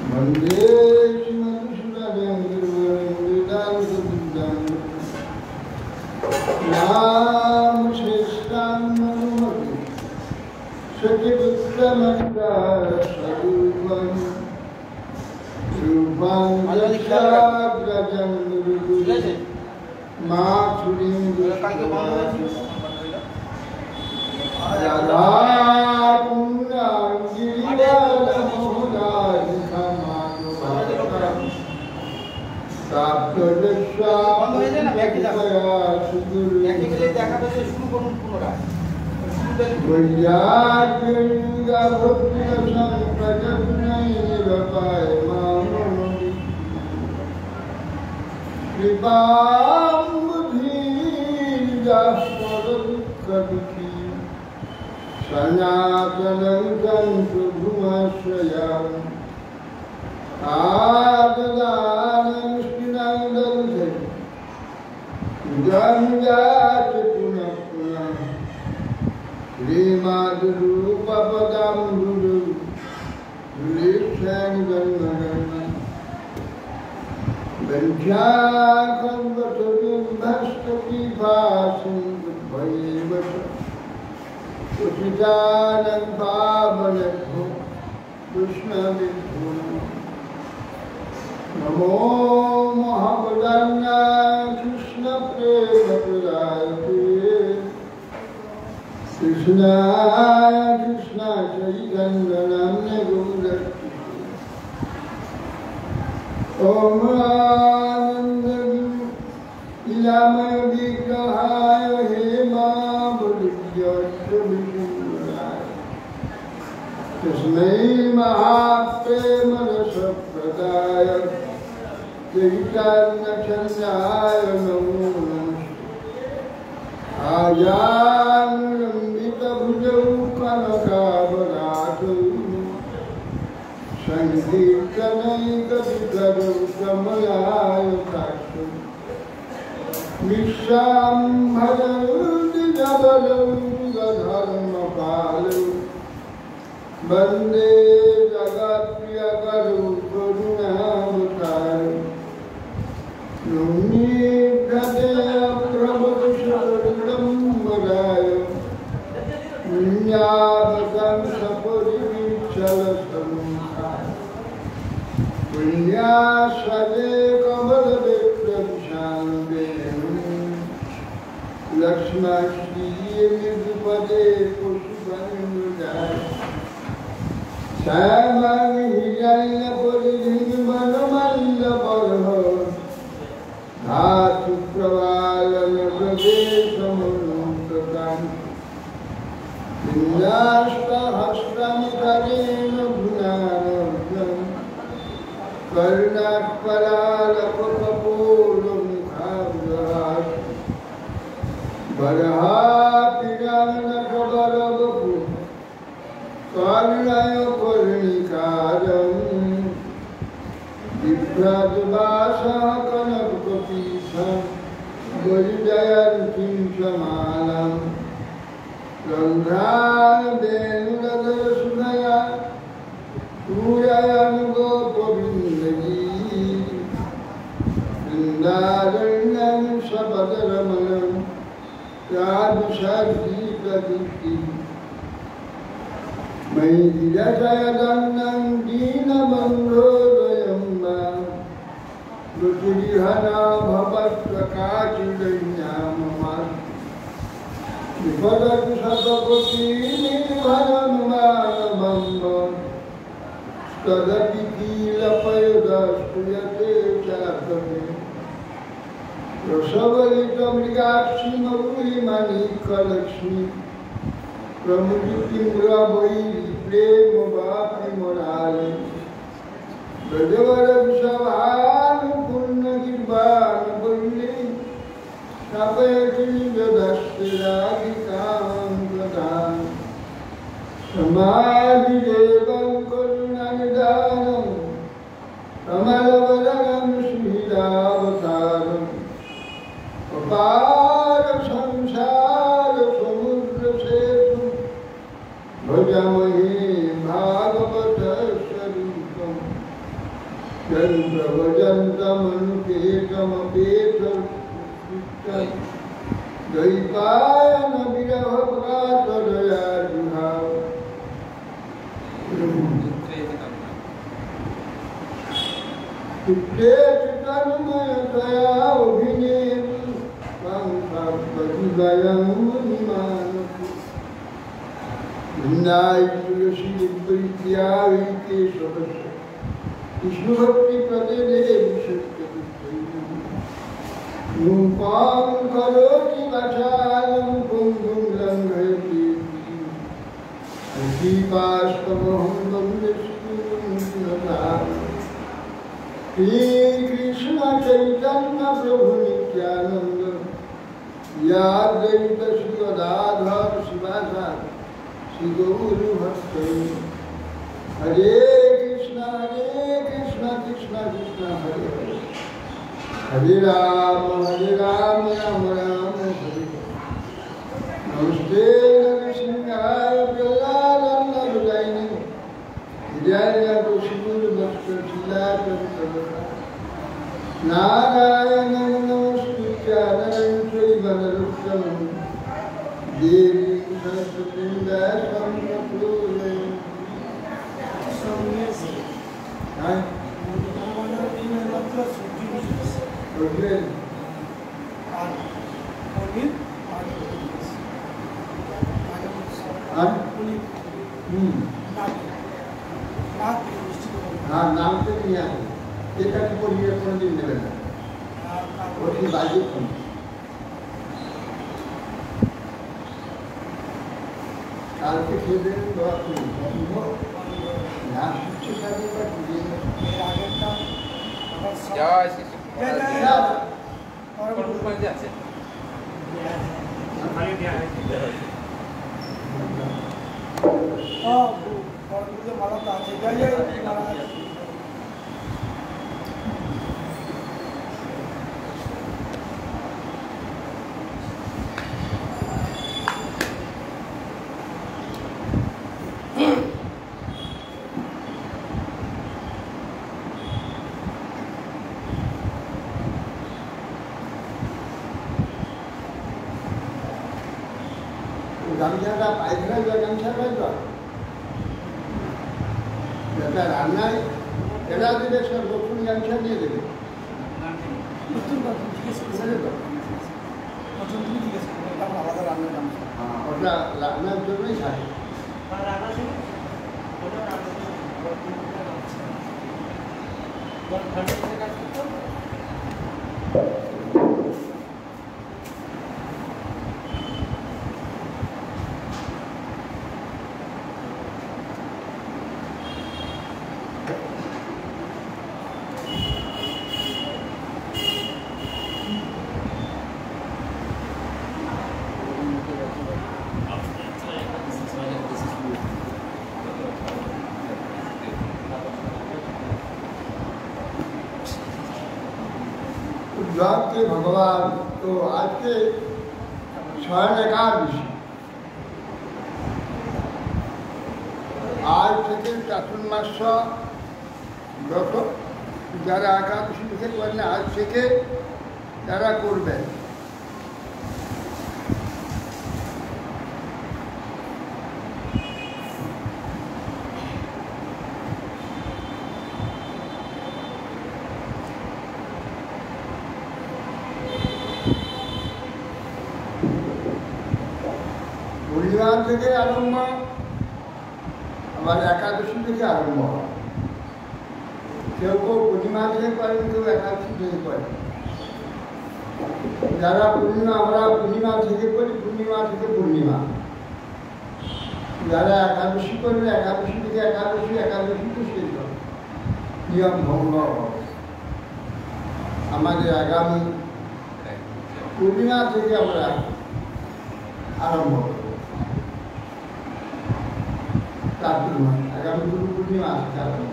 Vande Nam Shestam Manumati Shakibuttamanda Saruvan Rupan Jagrajam Guru Mathurim Radha Punam Girivala Mohanari Kamanuvatam Sapta Dasha Pukaya Suguru Vajyatinga Bhaktina Sampradapnai Vapai Mamamadi Kripam Buddhija Swadukadiki Sanyatanam Tantu Bhumashrayam Adadanam Skinandalse Gangachatunapuna Srimadrupapadam Guru Lishan Gangarana Benchakam Vatavim Bhastaki Bhasim Bhayivasa Uchitanam Pavanekho Krishna Vidhuna Namo Mahabodanya Krishna Prema Pradayate Krishna Krishna Chaitanya Namne Guraki Om Ananda Ilamaya Vigrahaya Hema Buddhya Vishnuaya Tasmai Mahaprema Rasa Pradaya Chaitanya Chandaya Namo Namaste Ajanambita Bhujau Kanakavadatu Sankirtanai Kadikaru Kamalaya Takshu Vishambharu Dijabaru Gadharma Palu Bande Jagat Priyakaru Karunavataru Numi Pradaya Prabhusharadam Vadaya Vinyavatam Sapuri Vichala Samukha Vinyasade Kavala Vikram Shanvenu Lakshma Shri Nidupade Pushpanudaya Samani Hijaya Puridhin Manamalla Parho Dhatu Pravalana Pradesamunukatan Vinyashta Hastam Karena Bhunanam Karnak Palala Papapulam Khavdas Baraha Pirana Kabaravapu Karnaya Parnikaram Vibhradvasa Kanakapisa Vajidayantim Samalam Gandhana Venudadasunaya Pujayan Gopavindagi Vrindaranam Sabadaramanam Radhusargi Pradipti Maidhyatayadannam Dina Bandhodayamba Rutirihana Bhavat Prakachidanyamamar Vipadat Sapapati Nirvananumanamamba Tadapi Kila Payodastuyate Chakate Rasavalita Mrigatsi Mavuri Manika Lakshmi Pramuditi Murabhai Prema Bhapi Morale Bhadavaram Savhan Purna Girbhan Bhulli Sapayati Jadastiragikam Pradhan Samadhi Devam Karunanidanam Kamalavaranam Sridhavataram Papara Samsara Samudra Setu Bhajamahi Bhagavatam चन्द्रवजन्तमनुपेतमपेतम् Dvaipayan विरहप्रातदया जुहाव चित्ते तन्मयतया अभिनेतु कान्तापतिवयं मुनिमानतु वृन्दाय तुलसी प्रीत्या केशवस्य विष्णुभक्ति प्रदेदेवी सत्यपुत्रैः रूपां करोति वाचालं पुंगुं लङ्घयति श्रीपास्तवहं वन्दे श्रीकृष्ण चैतन्य प्रभु नित्यानंद याद्वैत श्री गदाधर शिवासादि श्री गौरभक्तैः हरे कृष्ण कृष्ण कृष्ण हरे हरे हरे राम राम राम हरे नमस्ते नरसिंहाय प्रहलादं जय नारायण नमस्कृत्य नरं चैव नरोत्तमं देवीं सरस्वतीं व्यासं ततो हाँ नाम से नहीं आए एक बोलिए कौन दिन में लेना और की बाजू कौन काल के खेल में बहुत नाम शिक्षक का भी बात मेरे आगे का जय श्री कृष्ण और ऊपर जाते हमारे क्या है हाँ और मुझे मालूम था जय गामछाटा पायखरा गामछाटा যেটা রান্নায় এটা দিলে সব নতুন গামছা দিয়ে দেবে আলাদা রান্নার গামছা ওটা রান্নার জন্যই থাকে के भगवान तो आज के स्वयं एकादशी आज থেকে চাতুর্মাস ব্রত যারা একাদশী থেকে করলে আজ থেকে তারা করবেন পূর্ণিমা থেকে আরম্ভ আবার একাদশী থেকে আরম্ভ হয় কেউ কেউ পূর্ণিমা থেকে করেন কেউ একাদশী থেকে করেন যারা পূর্ণিমা আমরা পূর্ণিমা থেকে করি পূর্ণিমা থেকে পূর্ণিমা যারা একাদশী করবে একাদশী থেকে একাদশী একাদশীতে শেষ হবে নিয়ম ভঙ্গ হবে আমাদের আগামী পূর্ণিমা থেকে আমরা আরম্ভ করব চাতুর্মাস আগামী গুরু পূর্ণিমা আসছে আরম্ভ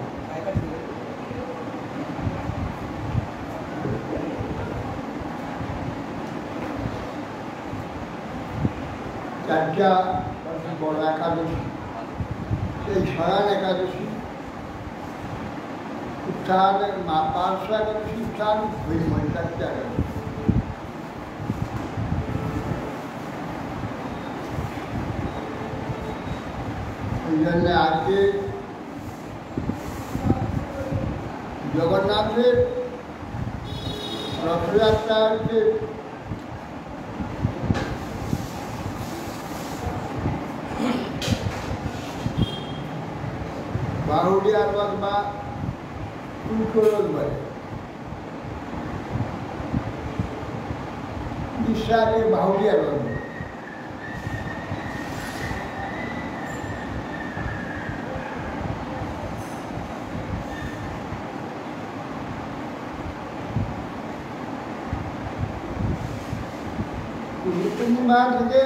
চারটা বড় একাদশী সেই শয়ান একাদশী শিবস্থান 511 শিবস্থান ওই মহিলাকে আগে ওই জন্য আজকে জগন্নাথের রথযাত্রা হচ্ছে বাহুড়িয়া রথ বা উল্টো রথ বলে। বিশ্বাসে বাহুড়িয়া রথ পূর্ণিমা থেকে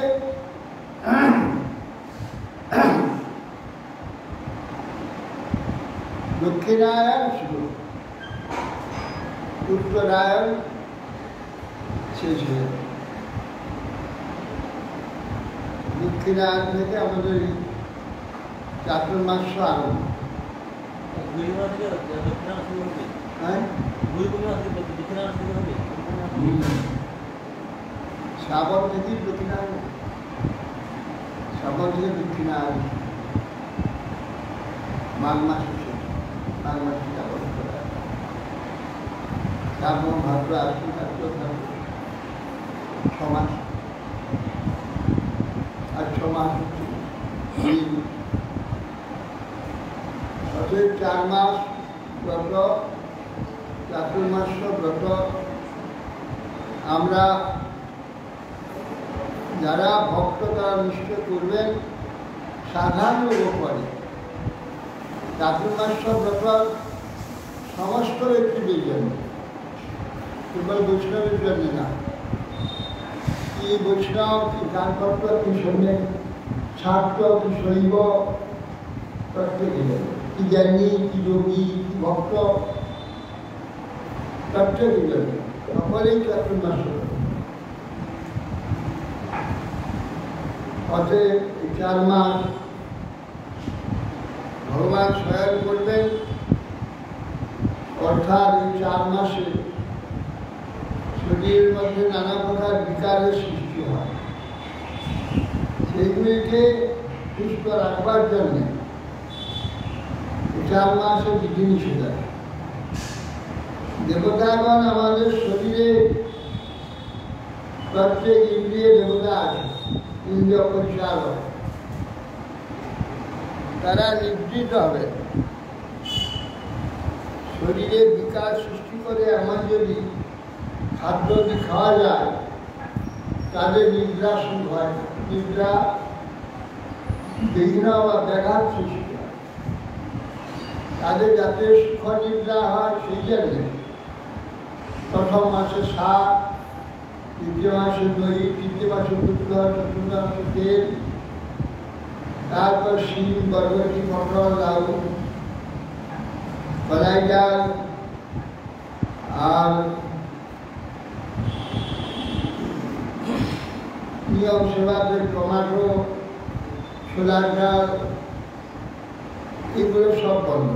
দক্ষিণায়ন শুরু, উত্তরায়ণ শেষ হয়ে যাবে। দক্ষিণায়ন থেকে আমাদের চাতুর্মাস আরম্ভ। শ্রাবণ থেকে দক্ষিণায়ন, শ্রাবণ থেকে দক্ষিণায়ন, মাঘ মাস মাঘ মাসে শ্রাবণ করা, শ্রাবণ ভাদ্র আশ্বিন কার্তিক ছমাস, আর ছমাস হচ্ছে 4 মাস ব্রত, চাতুর্মাস ব্রত। আমরা যারা ভক্ত তারা নিশ্চয় করবেন, সাধারণ লোক করে। চাতুর্মাস ব্রত সমস্ত ব্যক্তিদের জন্য, কেবল বৈষ্ণবের জন্য না। কি বৈষ্ণব, কি গানভক্ত, কি সৈনিক, ছাত্র, কি শৈব, প্রত্যেকের জন্য। কি জ্ঞানী, কি যোগী, কি ভক্ত, প্রত্যেকের জন্য। সকলেই চাতুর্মাস। অতএব এই 4 মাস ভগবান সহায় করবেন, অর্থাৎ এই 4 মাসে শরীরের মধ্যে নানা প্রকার বিকারের সৃষ্টি হয়। সেইগুলিকে সুস্থ রাখবার জন্য 4 মাসে বিধিনিষেধ। দেবতাগণ আমাদের শরীরে প্রত্যেক ইন্দ্রিয় দেবতা আছে, ইন্দ্রিয় পরিচালক। তারা নিবৃত হবে, শরীরে বিকার সৃষ্টি করে। এমন যদি খাদ্য খাওয়া যায়, তাদের নিদ্রা শুরু হয়, নিদ্রা বিঘ্ন বা ব্যাঘাত সৃষ্টি হয়। তাদের যাতে সুখ নিদ্রা হয় সেই জন্যে প্রথম মাসে শাক, তৃতীয় মাসে দই, তৃতীয় মাসে দুধ, চতুর্থ মাসে তেল, তারপর শিম, বরবটি, পটল, লাউ, কলাই ডাল, আর নিয়ম সেবাদের টমাটো, ছোলার ডাল, এগুলো সব বন্ধ।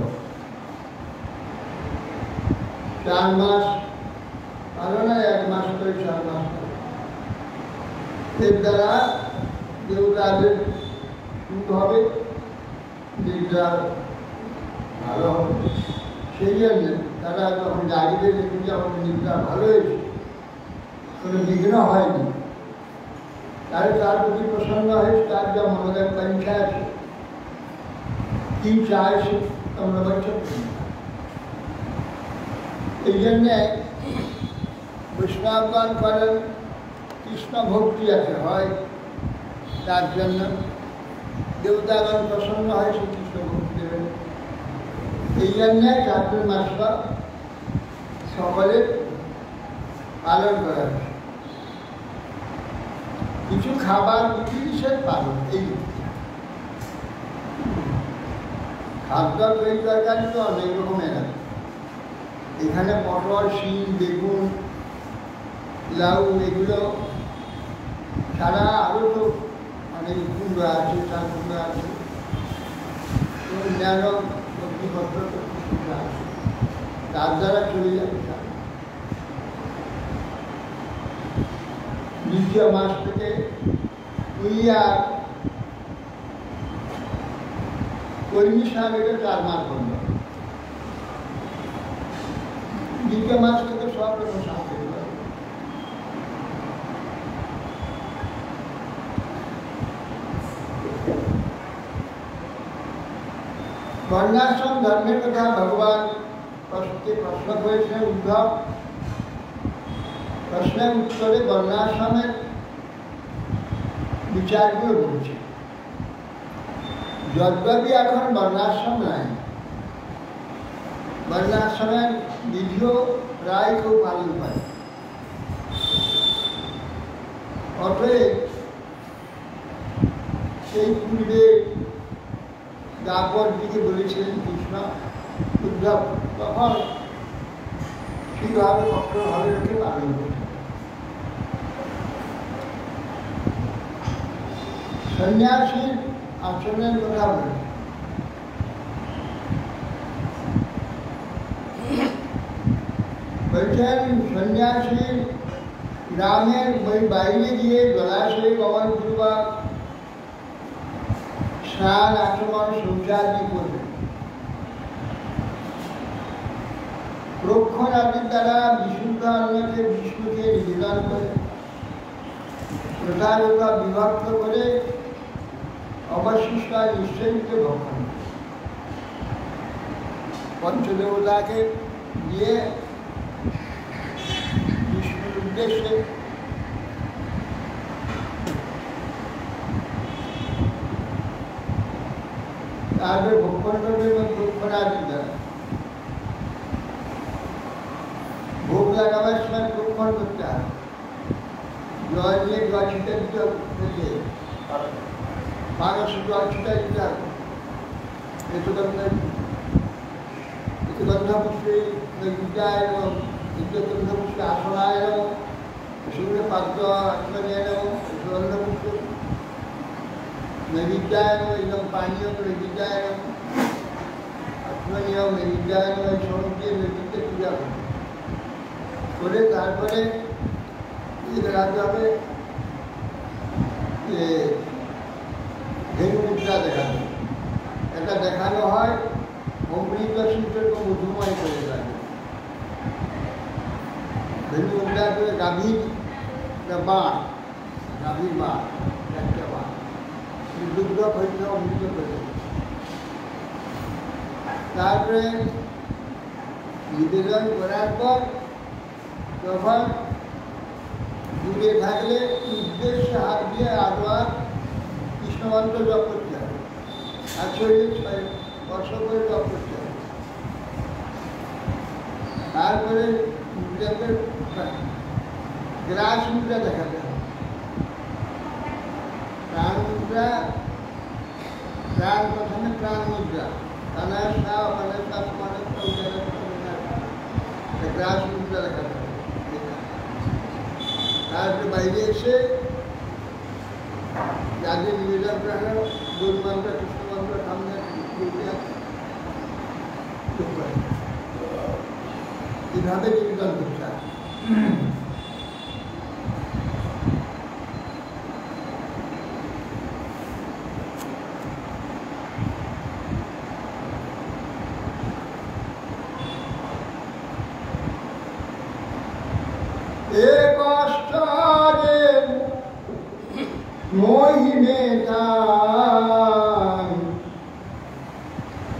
4 মাস, আরো না 1 মাস করে 4 মাস। এর দ্বারা দেবতাদের সুখ হবে, নিদ্রা ভালো হবে। সেই জন্য তারা যখন জাগিয়ে দেখুন যে আমাদের নিদ্রা ভালো হয়েছে, কোনো বিঘ্ন হয়নি, তাহলে তার প্রতি প্রসন্ন হয়েছে, তার যা মনোযোগ পরীক্ষা আছে, কি চায় সে তোমরা বলছো। এই জন্যে বৈষ্ণবগণ করেন কৃষ্ণ ভক্তি আছে হয়, তার জন্য দেবতাগণ প্রসন্ন হয়, সে কৃষ্ণ ভক্তি দেবেন। এই জন্যে চাতুর্মাস সকলে পালন করা হয়। কিছু খাবার বিধিনিষেধ পালন, এই খাদ্য তৈরি তরকারি তো অনেক রকমের আছে। এখানে পটল, শিম, বেগুন, লাউ, এগুলো ছাড়া আরও তো অনেক কুমড়ো আছে, চাল কুমড়ো আছে, অন্যান্য সবজিপত্র আছে। তার দ্বারা চলে যাবে। দ্বিতীয় মাস থেকে আর কর্মী সাহেবের 4 মাস বন্ধ। দ্বিতীয় মাস থেকে সব রকম শান্তি হবে। বর্ণাশ্রম ধর্মের কথা ভগবান প্রশ্ন করেছিলেন উদ্ধব। প্রশ্নের উত্তরে বর্ণাশ্রমের বিচারগুলো বলছে। যদ্যপি এখন বর্ণাশ্রম নাই, বর্ণাশ্রমের বিধিও প্রায় কেউ পালন করে। অতএব সেই পূর্বে দ্বাপরদিকে বলেছিলেন কৃষ্ণ উদ্ধব, তখন সেইভাবে কঠোরভাবে রেখে পালন করছে। সন্ন্যাসীর আচরণের কথা বলে বলছেন, সন্ন্যাসী গ্রামের বাইরে গিয়ে জলাশয়ে গমন করবার, স্নান আচমন শৌচাদি করবে। প্রক্ষণ আদির দ্বারা বিশুদ্ধ অন্নকে বিষ্ণুকে নিবেদন করে যথাযথ বিভক্ত করে অবশিষ্ট নিশ্চয়কে ভক্ষণ। পঞ্চদেবতাকে দিয়ে বিষ্ণুর উদ্দেশ্যে তারপরে ভক্ষণ করবে এবং ভক্ষণ আদির দ্বারা ভোগ লাগাবার সময় ভক্ষণ করতে হবে। জল দিয়ে জল ছিটা দিতে হবে, মানুষ জল ছিটা দিতে হবে। ঋতুগন্ধপুষ্পে বিদ্যায় ঋতুগন্ধপুষ্পে আসনায় সূর্য পাত্র আত্মনীয় ঋতুগন্ধপুষ্প নৈবিদ্যায়ন এবং পানীয় নৈবিদ্যায়ন আত্মনীয় নৈবিদ্যায়ন এই সমস্ত নৈবিদ্যে পূজা করে তারপরে রাখতে হবে যে ধেনু মুদ্রা দেখানো। এটা দেখানো হয় অমৃত সূত্রকে মধুময় করে থাকে। ধেনু মুদ্রা করে গাভীর বাঁ, গাভীর বাঁ একটা বাঁ দুগ্ধ হইতে অমৃত করে। তারপরে নিবেদন করার পর তখন দূরে থাকলে উদ্দেশ্যে হাত দিয়ে আবার কৃষ্ণমন্ত্র জপ করতে হবে। 6 বর্ষ করে জপ করতে হবে। তারপরে গ্রাস মুদ্রা দেখাতে হবে। প্রাণ মুদ্রা, প্রাণ প্রথমে প্রাণ মুদ্রা, গ্রাস মুদ্রা দেখাতে হবে। তারপরে বাইরে এসে যাদের নিবেদন করা গরু মন্ত্র কৃষ্ণ মন্ত্র সামনে এইভাবে নিবেদন করতে হবে।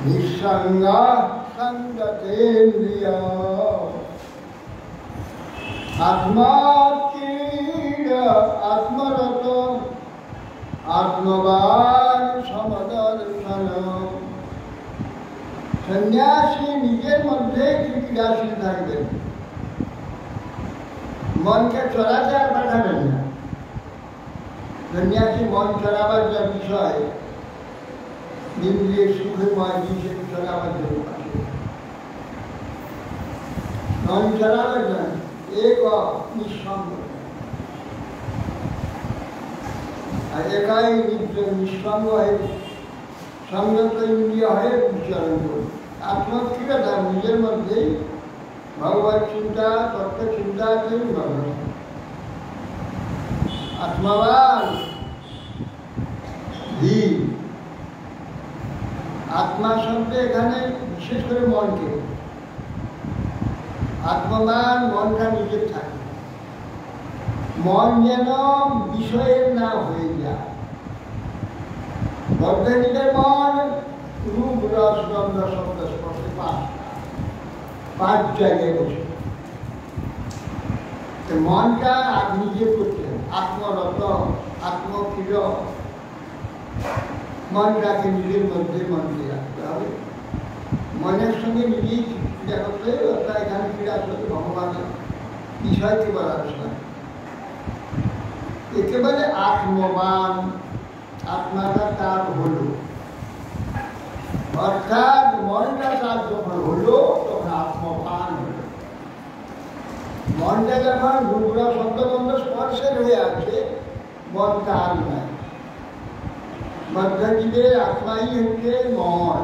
নিঃসঙ্গা সঙ্গতেন্দ্রিয় আত্মাতীর আত্মরত আত্মবান সমদর্শন। সন্ন্যাসী নিজের মধ্যে ক্রিয়াশীল থাকবেন, মনকে চড়াতে আর পাঠাবেন না। সন্ন্যাসী মন চড়াবার যা বিষয় ইন্দ্রিয় সুখময় জিনিসের চড়াবার জন্য মন চড়াবার জন্য এক নিঃসঙ্গ আর একাই নিঃসঙ্গ হয়ে সংযত ইন্দ্রিয় হয়ে উচ্চারণ করুন। আত্মস্থিরতা নিজের মধ্যেই भगवत चिंता तत्व चिंता के भगवान आत्मावान धीर आत्मा शब्द एखाने विशेष करे मन के आत्मवान मन का निजे থাকে मन যেন বিষয়ের না হয়ে যায় বদ্ধনীদের মন रूप रस गंध शब्द स्पर्श पांच জায়গায় বসে মনটা নিজে করতে आत्मरत आत्मक्रिय मनটাকে নিজের মধ্যে মনকে রাখতে হবে মনের সঙ্গে নিজেই ক্রিয়া করতে হবে অর্থাৎ এখানে ক্রিয়া করতে ভগবানের বিষয়কে বলা হচ্ছে একেবারে আত্মবান আত্মাটা তার হলো অর্থাৎ মনটা তার যখন হলো তখন আত্মবান হলো মনটা যখন রূপরা শব্দবন্ধ স্পর্শের হয়ে আছে মন তার নয় মধ্যজীবের আত্মাই হচ্ছে মন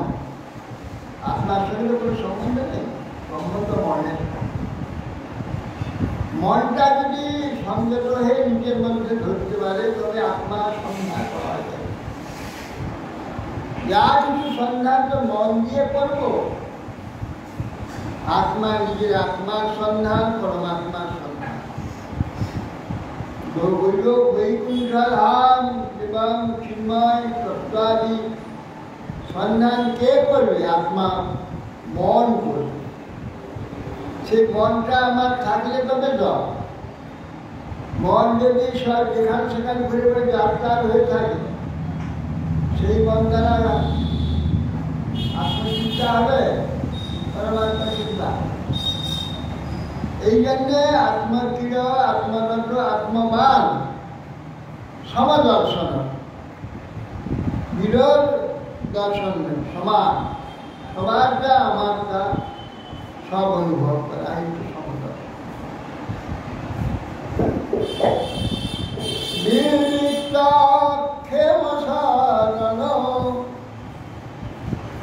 আত্মার সঙ্গে কোনো সম্বন্ধ নেই সম্বন্ধ মনের মনটা যদি সংযত হয়ে নিজের মধ্যে ধরতে পারে তবে আত্মার সন্ধান করা যায় যা কিছু সন্ধান তো মন দিয়ে করবো आत्मा निजे आत्मार सन्धान परमात्मार सन्धान गोलोक वैकुंठ धाम एवं चिन्मय तत्वादि सन्धान के करबे आत्मा मन करबे से मनटा आमार थाकले तबे जाओ मन यदि सब जेखान सेखान घुरे घुरे जात्रा हये थाके सेई मन द्वारा आत्मचिंता हबे परमात्मा चिंता এই জন্যে আত্মক্রিয় আত্মতত্ত্ব আত্মবান সমদর্শন বিরোধ দর্শন সমান সবারটা আমারটা সব অনুভব করা একটু সমদর্শন ক্ষেম সাধন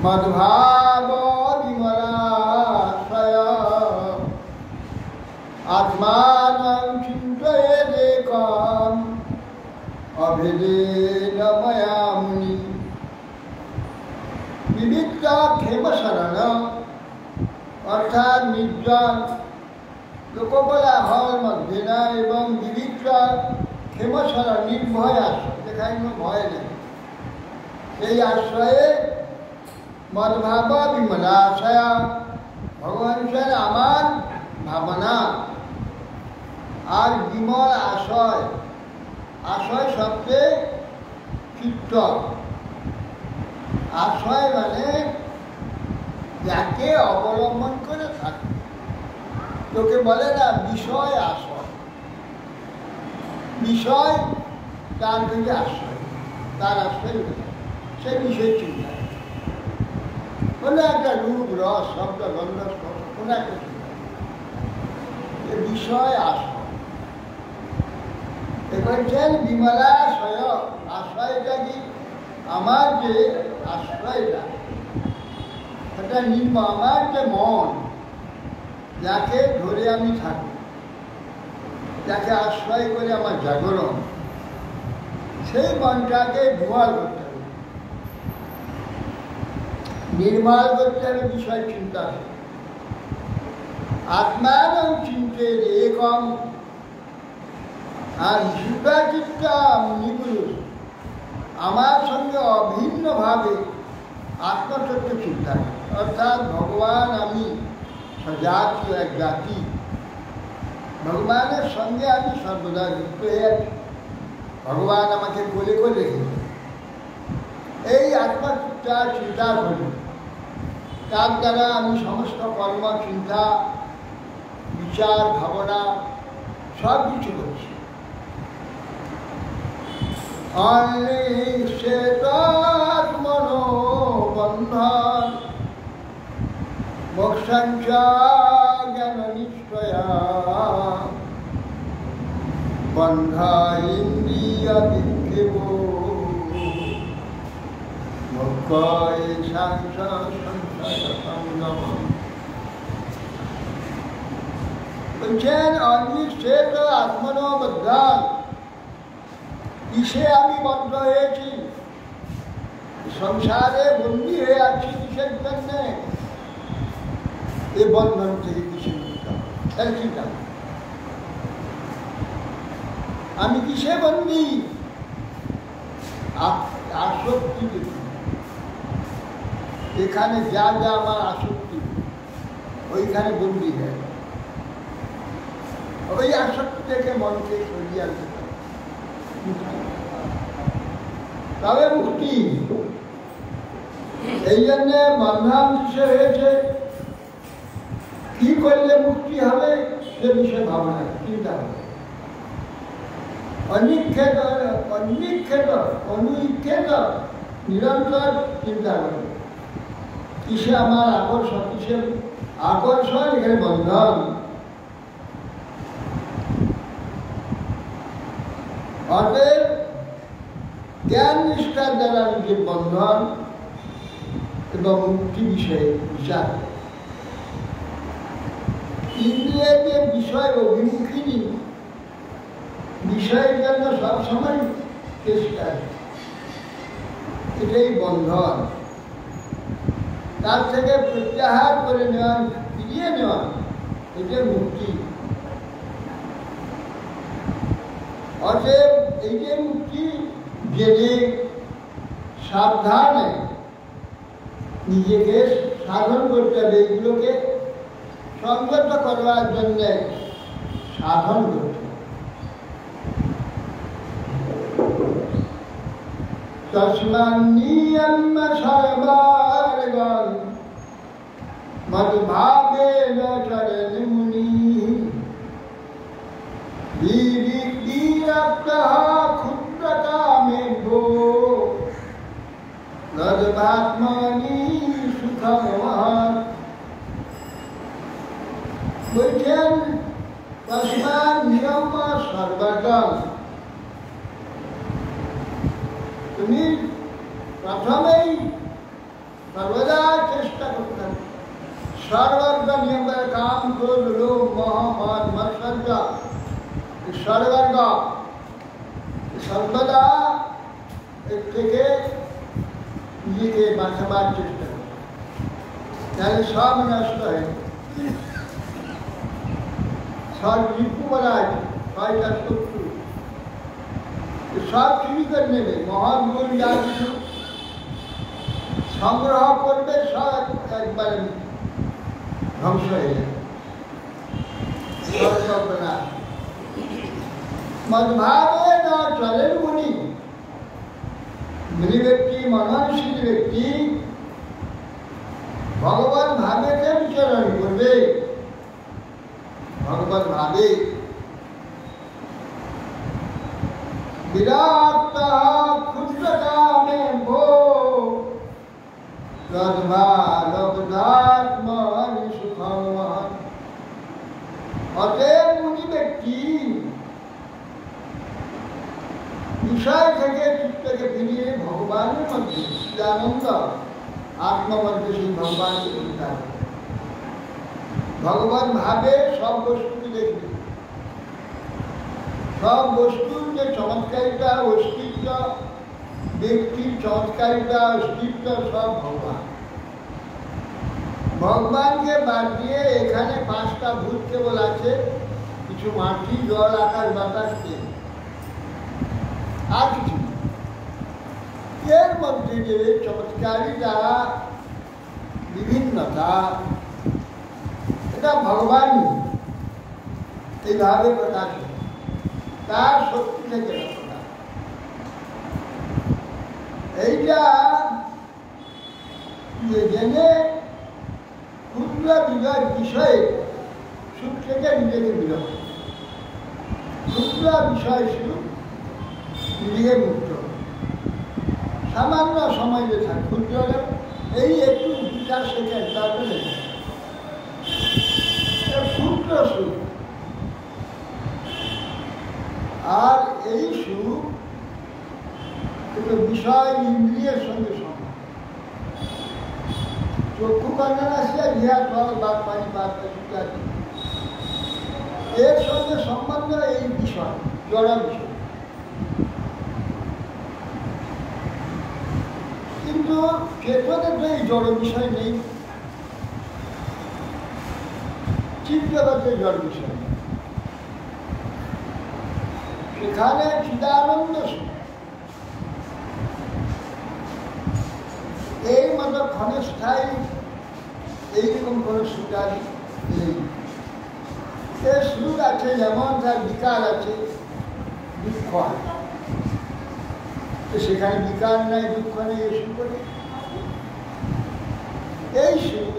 মদ্ভাব आत्मानं चिन्तयेदेकम् अभेदेन मया मुनि विविक्त क्षेमशरण अर्थात निर्जन लोककोलाहल मध्य ना एवं विविक्त क्षेमशरण निर्भय आश्रय देखाई भय नहीं সেই আশ্রয়ে মদ্ভাব বিমলাশয় ভগবান আমার ভাবনা আর বিমল আশয় আশয় শব্দে চিত্ত আশয় মানে যাকে অবলম্বন করে থাকে তোকে বলে না বিষয় আশয় বিষয় তার হচ্ছে আশ্রয় তার আশ্রয় সেই বিষয় চিন্তা কোনো একটা রূপ রস শব্দ গন্ধ স্পর্শ কোনো একটা চিন্তা বিষয় আশয় বলছেন বিমলাশয় আশ্রয়টা কি আমার যে আশ্রয়টা সেটা নিম্ন আমার যে মন যাকে ধরে আমি থাকি যাকে আশ্রয় করে আমার জাগরণ সেই মনটাকে নির্মল করতে হবে নির্মল করতে হবে বিষয় চিন্তা आत्मानं चिंतेत एकम আর জীবাচিত্তা মুনিপুরুষ আমার সঙ্গে অভিন্নভাবে আত্মতত্ত্ব চিন্তা অর্থাৎ ভগবান আমি সজাতীয় এক জাতি ভগবানের সঙ্গে আমি সর্বদা যুক্ত হয়ে আছি ভগবান আমাকে কোলে কোলে রেখেছে এই আত্মচিত্তা চিন্তা করি তার দ্বারা আমি সমস্ত কর্ম চিন্তা বিচার ভাবনা সব কিছু করছি মনোবন্ধন মোক্ষাঞ্চ জ্ঞান নিশ্চয়া বন্ধ ইন্দ্রিয় বিক্ষেপ মোক্ষ সংশয় সংশয় সংযম বলছেন অনিশ্চেত আত্মনবদ্ধান, কিসে আমি বদ্ধ হয়েছি, সংসারে বন্দী হয়ে আছি কিসের জন্যে, এ বন্ধন থেকে কিসের চিন্তা, আমি কিসে বন্দী, আসক্তি, এখানে যা যা আমার আসক্তি ওইখানে বন্দী হয়, ওই আসক্তি থেকে মনকে সরিয়ে আনতে পারে, তবে মুক্তি। এই জন্যে বন্ধন কিসে হয়েছে, কি করলে মুক্তি হবে সে বিষয়ে ভাবনা চিন্তা হবে। অনিক্ষেত অনুইক্ষেত নিরন্তর চিন্তা করবে, কিসে আমার আকর্ষণ, কিসে আকর্ষণ, এখানে বন্ধন। অতএব জ্ঞান নিষ্ঠার দ্বারা নিজের বন্ধন এবং মুক্তি বিষয়ে বিচার, ইন্দ্রিয়ের যে বিষয় অভিমুখিনী, বিষয়ের জন্য সবসময় চেষ্টা, এটাই বন্ধন। তার থেকে প্রত্যাহার করে নেওয়া, ফিরিয়ে নেওয়া, এটা মুক্তি। অতএব এই যে মুক্তি জেনে সাবধানে নিজেকে সাধন করতে হবে, এইগুলোকে সংযত করবার জন্যে সাধন করতে হবে। তস্মান্নিয়ম্য সর্বার্গং মদ্ভাবেন চরণ মুনি বিবিক্তিরপ্তঃ ক্ষুদ্রকামেভ্যো তদ্বাত্মনি সুখমহৎ। বলছেন তস্মান্নিয়ম্য সর্বার্গং, তুমি প্রথমেই সর্বদা চেষ্টা করতে হবে সর্বর্গ নিয়ম, কাম ক্রোধ লোভ মোহ মদ মৎসর্গ, সর্বর্গ সর্বদা এর থেকে নিজেকে বাঁচাবার চেষ্টা করবে, তাহলে সব নষ্ট হয়ে সব রিপু বলা আছে, ছয়টা শত্রু সব চুরি করে নেবে, মহৎ গুণ যা কিছু সংগ্রহ করবে সব একবারে ধ্বংস হয়ে যাবে। মদ্ভাবে না চলেন মুনি, মুনি ব্যক্তি, মননশীল ব্যক্তি ভগবান ভাবেতে বিচরণ করবে, ভগবান ভাবে বিরাট ক্ষুদ্রকামেভ্যো তদ্ভালব্ধাত্মনি সুখমহৎ। অতএব মুনি ব্যক্তি বিষয় থেকে চিত্তকে ফিরিয়ে ভগবানের মধ্যে আনন্দ, আত্মমধ্যে সেই ভগবানকে চিন্তা করে ভগবান ভাবে সব বস্তুকে দেখবে, সব বস্তুর যে চমৎকারিতা, অস্তিত্ব, ব্যক্তির চমৎকারিতা, অস্তিত্ব সব ভগবান। ভগবানকে বাদ দিয়ে এখানে পাঁচটা ভূত কেবল আছে, কিছু মাটি, জল, আকাশ, বাতাস, তেল, আর কিছু। এর মধ্যে যে চমৎকারিতা, বিভিন্নতা, এটা ভগবানই এইভাবে প্রকাশ হয়, তার শক্তি থেকে প্রকাশ। এইটা জেনে ক্ষুদ্র বিজয় বিষয়ে সুখ থেকে নিজেকে বিরত, ক্ষুদ্র বিষয় সুখ নিজেকে মুক্ত, সামান্য সময় যে থাকে ক্ষুদ্র, এই একটু 2-4 সেকেন্ড, তারপরে ক্ষুদ্র সুখ। আর এই সুখ বিষয় ইন্দ্রিয়ের সঙ্গে সমান। চক্ষু কর্ণনাসিয়া ইহা জল বাদ পানি বাদ ইত্যাদি এর সঙ্গে সম্বন্ধ এই বিষয়, জড় বিষয়। কিন্তু চেতনের তো এই জড় বিষয় নেই, চিৎজগতের জড় বিষয় নেই। সেখানে চিদানন্দ সুখ, এই মতো ক্ষণস্থায়ী এইরকম কোন সুখ আর নেই। সুখ আছে যেমন, তার বিকার আছে, দুঃখ আছে। সেখানে বিকার নাই, দুঃখ নেই, এই সুখ করে এই সুখ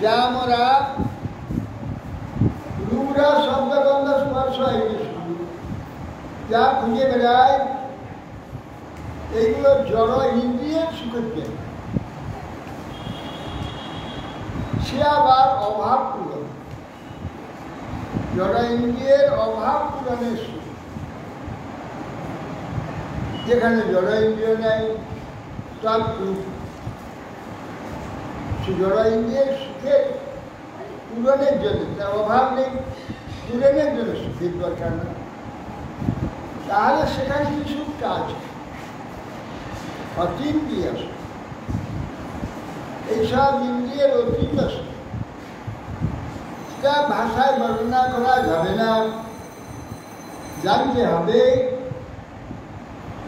যা আমরা রূপরা শব্দ গন্ধ স্পর্শ এই সুখ যা খুঁজে বেড়ায়, এইগুলো জড় ইন্দ্রিয়ের সুখের জন্য। সে আবার অভাব পূরণ, জড় ইন্দ্রিয়ের অভাব পূরণের সুখ। যেখানে জড় ইন্দ্রিয় নেই সব সুখ, জড় ইন্দ্রিয়ের সুখের পূরণের জন্য, তার অভাব নেই, পূরণের জন্য সুখের দরকার না। তাহলে সেখানে কি সুখটা আছে? অতীন্দ্রিয় সুখ। এইসব ইন্দ্রিয়ের অতীত সুখ, এটা ভাষায় বর্ণনা করা যাবে না। জানতে হবে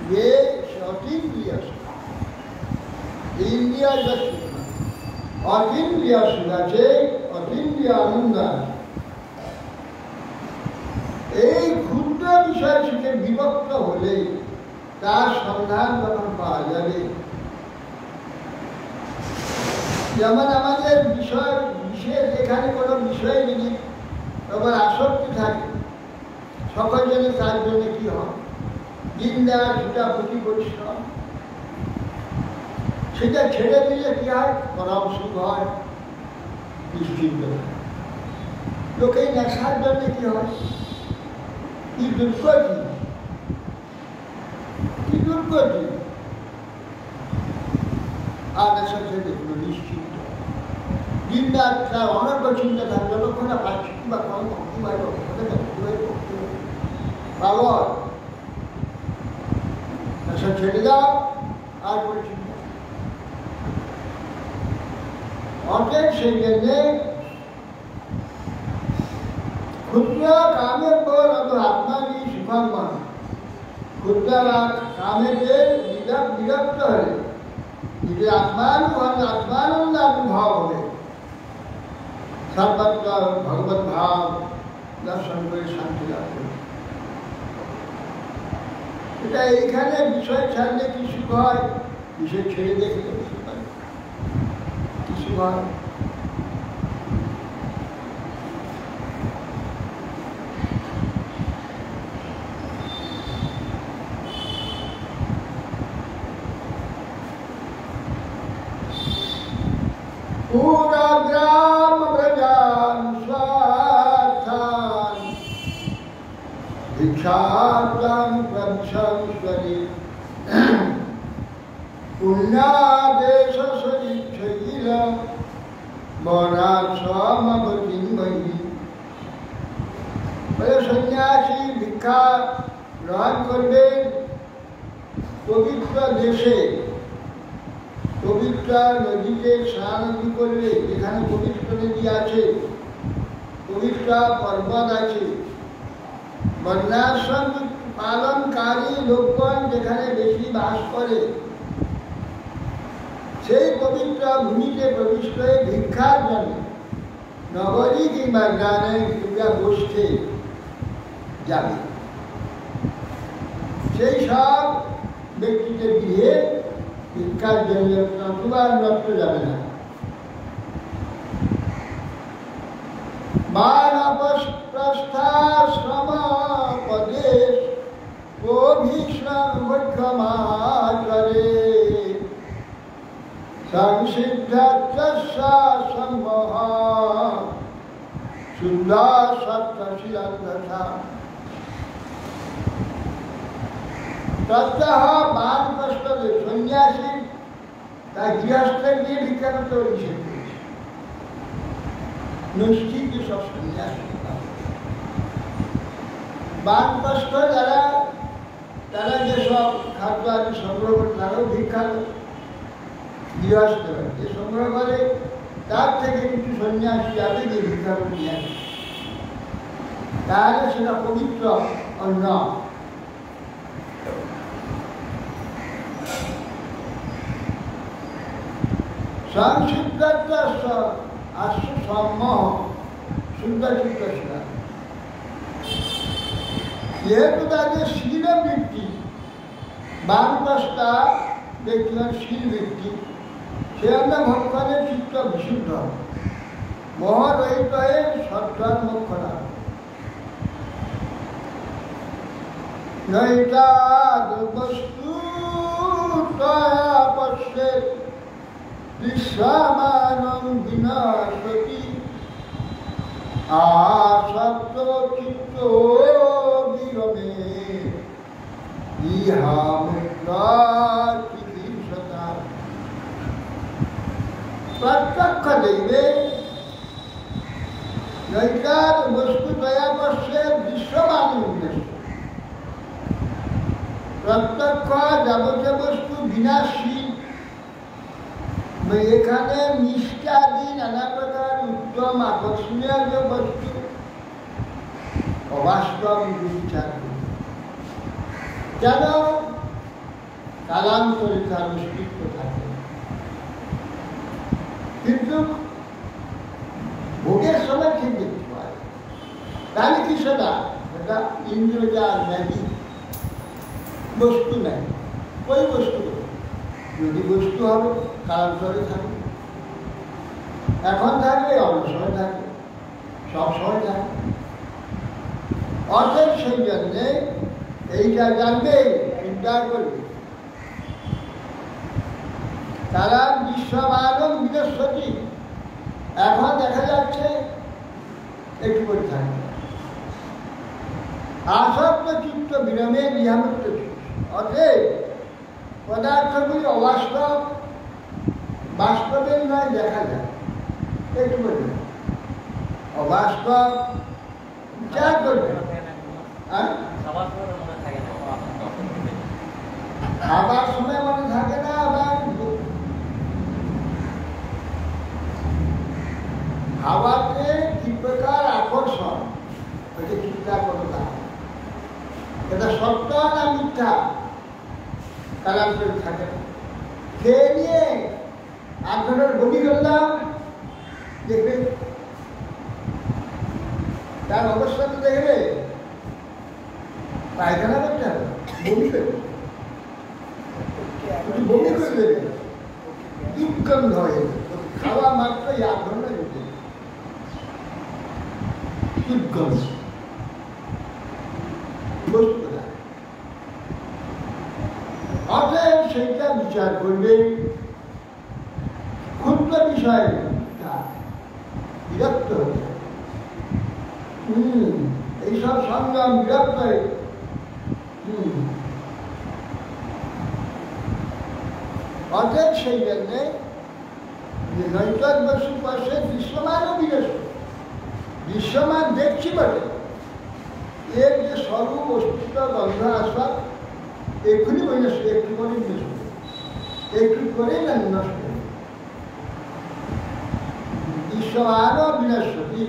যে অতীন্দ্রিয় সুখ, ইন্দ্রিয় সুখ, অতীন্দ্রিয় সুখ আছে, অতীন্দ্রিয় আনন্দ আছে। এই ক্ষুদ্র বিষয় সুখে বিভক্ত হলে তার সন্ধান যখন পাওয়া যাবে, যেমন আমাদের বিষয় বিশেষ এখানে কোনো বিষয় যদি আবার আসক্তি থাকে, সকল জনে তার জন্য কি হয়? দিন দেওয়া ছুটাছুটি পরিশ্রম, সেটা ছেড়ে দিলে কি হয়? পরম সুখ হয়, নিশ্চিন্ত। লোকে নেশার জন্য কি হয়? কি দুর্গতি, কি দুর্গতি। আর নেশা ছেড়ে দেখলো নিশ্চিন্ত। দিন রাত তার অনর্গ চিন্তা থাকবে, যতক্ষণ না পাচ্ছি কিংবা কম কি বাইর ভালো হয়। নেশা ছেড়ে দাও আর করে চিন্তা। অর্থের সেই জন্যে ক্ষুদ্র কামের পর অত আত্মানি সুখাঙ্গন, ক্ষুদ্র কামেতে বিরক্ত হলে নিজের আত্মানন্দ অনুভব হবে, সর্বত্র ভগবত ভাব দর্শন করে শান্তি লাভ করবে। এটা এইখানে বিষয় ছাড়লে কি সুখ হয়? বিষয় ছেড়ে দেখলে কি সুখ হয়? पूरा ग्राम प्रजान स्वार्थान भिक्षार्थं प्रभक्षंस्वरि पुण्यादेश सरिच्छैल मनाश्रमवतिन्मयि। বলে সন্ন্যাসী ভিক্ষা গ্রহণ করবে পবিত্র দেশে, পবিত্র নদীতে স্নান করলে, যেখানে পবিত্র নদী আছে, পবিত্র পর্বত আছে, বর্ণাশ্রম পালনকারী লোকগণ যেখানে বেশি বাস করে, সেই পবিত্র ভূমিতে প্রবেশ করে ভিক্ষার জন্য নগরী কিংবা গ্রামে কিংবা গোষ্ঠে যাবে। সেই সব ব্যক্তিদের গৃহে ভিক্ষার জন্য নতুবা নষ্ট যাবে না। মানবপ্রস্থাশ্রম পদেশ অভিশ্রমক্ষমাচরে সংসিদ্ধ সুন্দর সত্যশীলতা প্রত্যহ বানপ্রস্থ সন্ন্যাসী তার গৃহস্থের দিয়ে ভিক্ষা করতে নিষেধ করেছে। নৈষ্ঠিক সব সন্ন্যাসী বানপ্রস্থ যারা তারা যেসব খাদ্য আদি সংগ্রহ করে তারাও ভিক্ষা গৃহস্থ যে সংগ্রহ করে তার থেকে কিছু সন্ন্যাসী যাবে যে ভিক্ষা করে নিয়ে আসে, তাহলে সেটা পবিত্র অন্ন। সংসিদ্ধার্থ আশ্ব সম্মোহ শুদ্ধ চিত্ত সেটা যেহেতু তাদের শীল বৃত্তি, বানপ্রস্থা ব্যক্তির শীল বৃত্তি, সে আমরা ভক্ষণের চিত্ত বিশুদ্ধ মোহরহিত হয়ে সৎ মোক্ষ লাভ। নৈতাদ বস্তু পশ্যে দৃশ্যমানং বিনাশতি আসক্ত চিত্ত বিরমে ইহা মুক্তা চিকিৎসা। প্রত্যক্ষ দেখবে নৈকার বস্তু দয়াপশ্যে দৃশ্যমান উদ্দেশ্য, প্রত্যক্ষ যাবতীয় বস্তু বিনাশী। এখানে মিষ্টাদি নানা প্রকার উত্তম আকর্ষণীয় যে বস্তু অবাস্তব বিচার কেন কালান্তরে তার অস্তিত্ব থাকে, কিন্তু ভোগের সময় ঠিক দেখতে পায়। তাহলে কি সেটা সেটা ইন্দ্রজাল ম্যাজিক বস্তু নেই, ওই বস্তু যদি বস্তু হবে কালান্তরে থাকবে, এখন থাকবে অবসর থাকবে, সবসময় থাকবে। অতএব সেই জন্যে এইটা জানবে, চিন্তা করবে। তারা বিশ্বমানব বিনশ্বতি, এখন দেখা যাচ্ছে একটু করে থাকবে। আসক্ত চিত্ত বিরমে নিয়ামত্ব। অতএব পদার্থগুলি অবাস্তব, বাস্তবের নয় দেখা যায়, একটু করে অবাস্তব বিচার করবে। খাবার সময় মনে থাকে না, আবার খাবারে কি প্রকার আকর্ষণ, ওইটা চিন্তা করো না। এটা সত্য না মিথ্যা কালান্তরে থাকে না। খেয়ে নিয়ে আপনার বমি করলাম, দেখবে তার অবস্থা তো দেখবে পায়খানা করতে হবে, বমি করবে, বমি করে দেবে, দুর্গন্ধ হয়ে যাবে, খাওয়া মাত্র এক ঘন্টা যেতে দুর্গন্ধ বস্তু। অতএব সেইটা বিচার করবে, ক্ষুদ্র বিষয়ে বিরক্ত হয়ে যায়। এইসব সংগ্রাম বিরক্ত হয়ে অতএব সেই জন্যে নৈতদ বস্তু পাশে দৃশ্যমানও বিনষ্ট, দৃশ্যমান দেখছি বলে এর যে স্বরূপ অস্তিত্ব গন্ধ আসবাব এক্ষুনি বিনষ্ট, একটু করে বিনষ্ট, একটু করে না নষ্ট। দৃশ্যমানও বিনশ্বতি।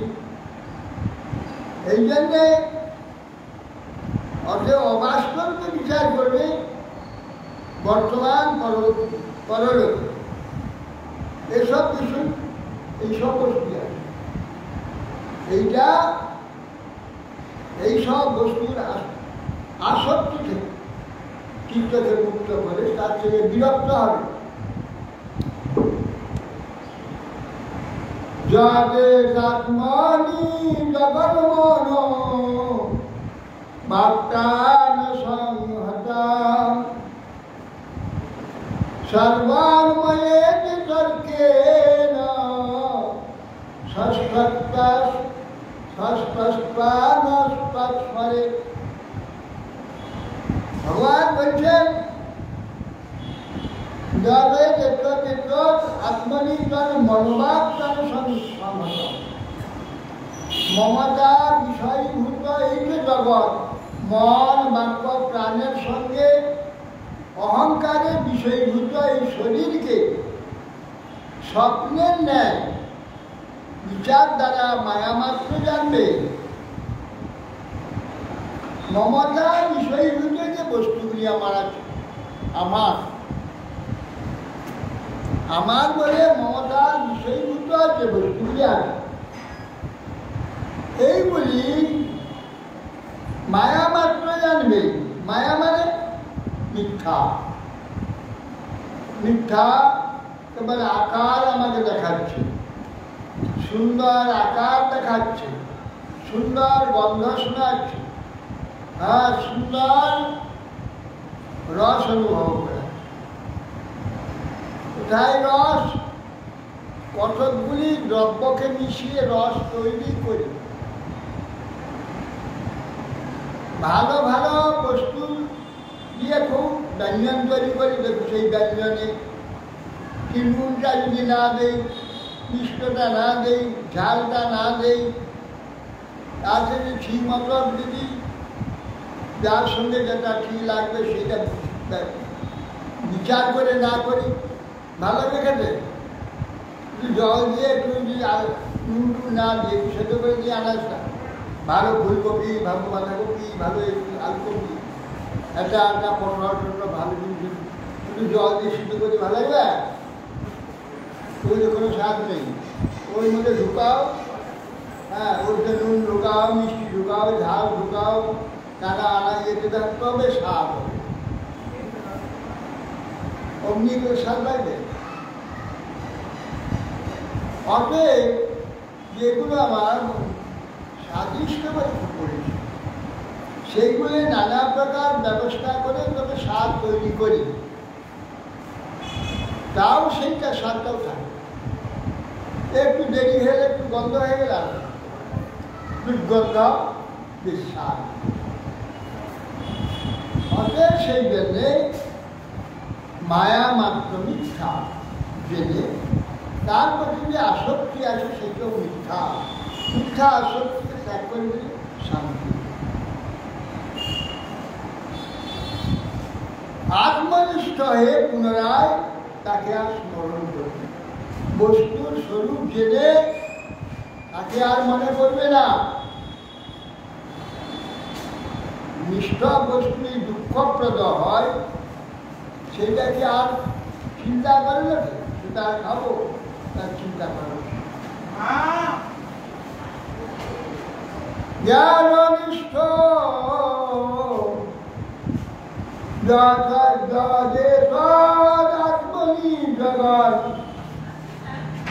এই জন্যে অতএব অবাস্তবকে বিচার করবে, বর্তমান পরলোক এসব কিছু এইসব বস্তু আছে, এইটা এইসব বস্তুর আসক্তি থেকে চিত্তকে মুক্ত করে তার থেকে বিরক্ত হবে। যাদের আত্মনি জগন্মন বাক্তান সংহতা সর্বান্ময়ে তর্কেন ষষ্ঠস্পানস্পরে। ভগবান বলছেন যাদের আত্মনি তার মনোভাব তার সংহত, মমতা বিষয়ভূত এই যে জগৎ মন বাক্য প্রাণের সঙ্গে অহংকারে বিষয়ভূত এই শরীরকে স্বপ্নের ন্যায় বিচার দ্বারা মায়ামাত্র জানবে। মমতা বিষয়ভূত যে বস্তুগুলি আমার বলে মমতার বিষয়ভূত যে বস্তুগুলি আছে, এইগুলি মায়া মাত্র জানবে। মায়া মানে মিথ্যা। মিথ্যা কেবল আকার আমাকে দেখাচ্ছে, সুন্দর আকার দেখাচ্ছে, সুন্দর গন্ধ শোনাচ্ছে, সুন্দর রস অনুভব করে। কোথায় রস? কতকগুলি দ্রব্যকে মিশিয়ে রস তৈরি করে ভালো ভালো বস্তু দিয়ে খুব ব্যঞ্জন তৈরি করি। দেখো সেই ব্যঞ্জনে নুনটা যদি না দেই, মিষ্টটা না দেই, ঝালটা না দেই, তার সাথে ঠিক মতো যদি যার সঙ্গে যেটা ঠিক লাগবে সেটা বিচার করে না করি, ভালো রেখেছে। জল দিয়ে একটু যদি নুন না দিয়ে সেদ্ধ করে দিয়ে আনাজটা ভালো, ফুলকপি, ভালো বাঁধাকপি, ভালো আলুকপি, একটা পটল টটল ভালো জিনিস শুধু জল দিয়ে সিদ্ধ করে ভালো লাগবে? ওই কোনো স্বাদ নেই। ওর মধ্যে ঢুকাও, ওইটা নুন ঢুকাও, মিষ্টি ঢুকাও, ঝাল ঢুকাও, টানা আনা ইয়েতে থাকতে হবে, স্বাদ হবে। অমনি করে স্বাদ লাগবে। অতএব যেগুলো আমার স্বাদিষ্ট বলে করেছি, সেইগুলো নানা প্রকার ব্যবস্থা করে তবে স্বাদ তৈরি করি, তাও সেইটা স্বাদটাও থাকে। একটু দেরি হলে একটু গন্ধ হয়ে গেল, দুর্গন্ধ, বেশ স্বাদ। অতএব সেই জন্যে মায়া মাত্র মিথ্যা জেনে তার প্রতি যে আসক্তি আছে সেটাও মিথ্যা। মিথ্যা আসক্তিকে ত্যাগ করে দিলে শান্তি। আত্মনিষ্ঠ হয়ে পুনরায় তাকে আর স্মরণ করবে। বস্তুর স্বরূপ জেনে তাকে আর মনে করবে না। নিষ্ঠ বস্তু দুঃখপ্রদ হয় সেটাকে আর চিন্তা করে না, সেটা আর খাবো তার চিন্তা করো। জ্ঞাননিষ্ঠ আত্মনি জগৎ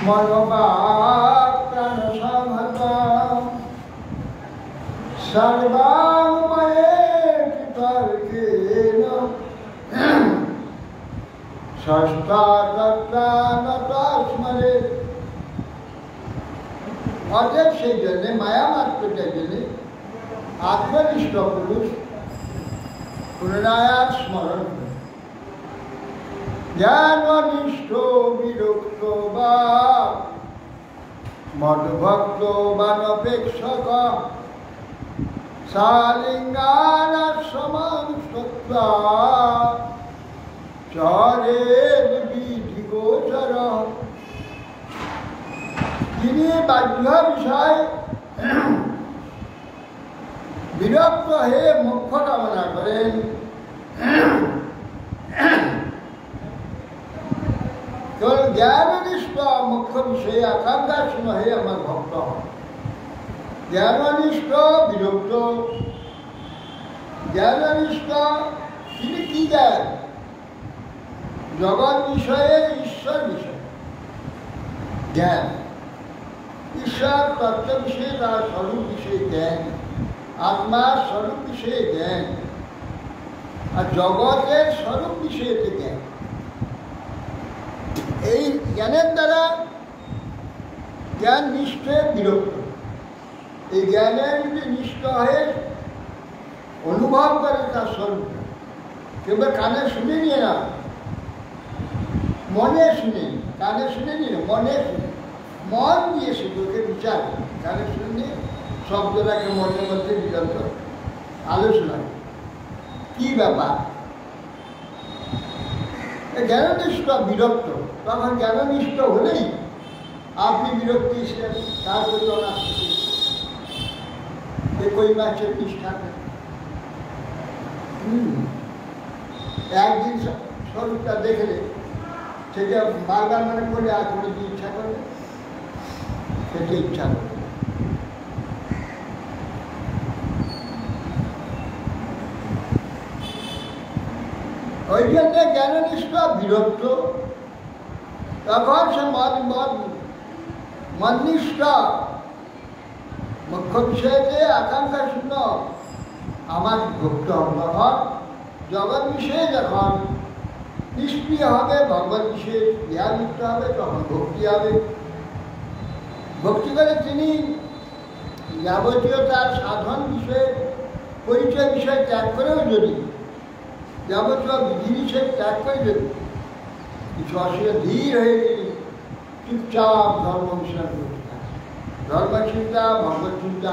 মনোভাব প্রাণ সংহত সর্বাময়ে তর্কেন ষষ্ঠাস্মরে। অতএব সেই জন্যে মায়া মাত্রটার জন্যে আত্মনিষ্ঠ পুরুষ পুনরায় স্মরণ করে। জ্ঞাননিষ্ঠ বিরক্ত বা মদভক্ত বানপেক্ষক শালিঙ্গান সমান সত্তা চরের বিধি গোচর। তিনি বাহ্য বিষয় বিরক্ত হয়ে মোক্ষ কামনা করেন, কেবল জ্ঞাননিষ্ঠ মুখ্য বিষয়ে আকাঙ্ক্ষাশীল হয়ে আমার ভক্ত হন। জ্ঞাননিষ্ঠ বিরক্ত। জ্ঞাননিষ্ঠ তিনি কি জ্ঞান? জগৎ বিষয়ে, ঈশ্বর বিষয়ে জ্ঞান। ঈশ্বর তত্ত্ব বিষয়ে তার স্বরূপ বিষয়ে জ্ঞান, আত্মার স্বরূপ বিষয়ে জ্ঞান, আর জগতের স্বরূপ বিষয়ে জ্ঞান। এই জ্ঞানের দ্বারা জ্ঞান নিষ্ঠ বিরক্ত। এই জ্ঞানের যদি নিষ্ঠ হয়ে অনুভব করে তার স্বরূপ, কেবল কানে শুনে নিয়ে না, মনে শুনে, কানে শুনে নিয়ে মনে শুনে, মন দিয়ে সেগুলোকে বিচার করে। কানে শুনে শব্দটাকে মনের মধ্যে নিরন্তর আলোচনা কি ব্যাপার। জ্ঞাননিষ্ঠ বিরক্ত, তখন জ্ঞাননিষ্ঠ হলেই আপনি বিরক্তি ছিলেন, তার জন্য কই মাছের নিষ্ঠা একদিন স্বরূপটা দেখলে সেটা বারবার মনে করলে আর কোনো কি ইচ্ছা করবে, সেটা ইচ্ছা করবে। ওই জন্য জ্ঞাননিষ্ঠ বিরক্ত, তখন সে মননিষ্ঠ মুখ্য বিষয়তে আকাঙ্ক্ষা শূন্য আমার ভক্ত তখন জগৎ বিষয়ে যখন নিষ্ক্রিয় হবে, ভগবত বিষয়ে ক্রিয়াযুক্ত হবে, তখন ভক্তি হবে। ভক্তি করে তিনি যাবতীয় তার সাধন বিষয়ে পরিচয় বিষয় ত্যাগ করেও যদি যাবতীয় বিধি নিষেধ ত্যাগ করে যদি কিছু অসুবিধা ধীর হয়ে গেলে চুপচাপ ধর্ম অনুসরণ করতে থাকে, ধর্মচিন্তা ভগবত চিন্তা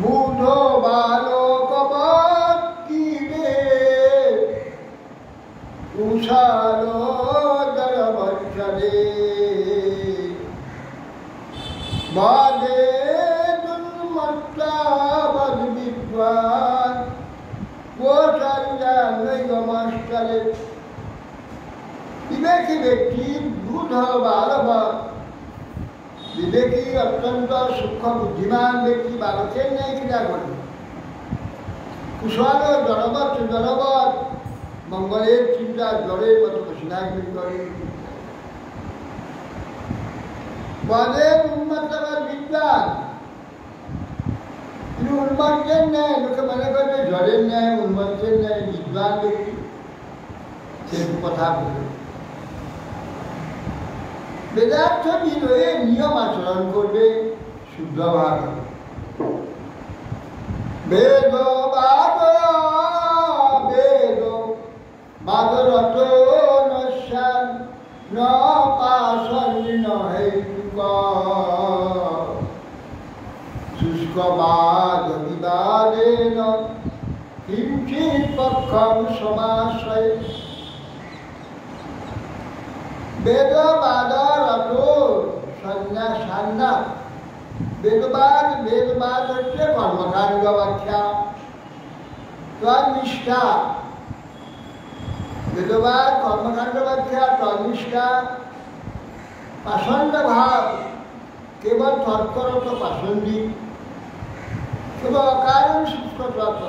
বুধ বালক কিরে উষাল দরবরে বাদে দুর্মত্তাবদ বিদ্বান গোচারে বিবেকী ব্যক্তি বুধ বালক, বিবেকী অত্যন্ত সূক্ষ্ম বুদ্ধিমান ব্যক্তি বালকের ন্যায় ক্রিয়া করবে। কুশল জড়বৎ মঙ্গলের চিন্তা জড়ের মতো বসিলাগুলি করে। পদের উন্মত্তবার বিদ্যান, তিনি উন্মত্তের ন্যায়, লোকে মনে করবে জড়ের ন্যায়, উন্মত্তের ন্যায় বিদ্বান ব্যক্তি, সে কথা বলবে। বেদার্থবিদ হয়ে নিয়ম আচরণ করবে শুদ্ধভাবে। বেদ বাদরত নশ্যান ন পাশন হেতুক শুষ্ক বাদ বিবাদেন কিঞ্চিৎ পক্ষম সমাশ্রয়ে। বেদবাদ রত সন্ন্যাস, বেদবাদ হচ্ছে কর্মকাণ্ড ব্যাখ্যা, তন্নিষ্ঠা। বেদবাদ কর্মকাণ্ড ব্যাখ্যা, তন্নিষ্ঠা, পাষণ্ড ভাব, কেবল তর্করত পাষণ্ডিক, কেবল অকারণ শুষ্ক তর্ক।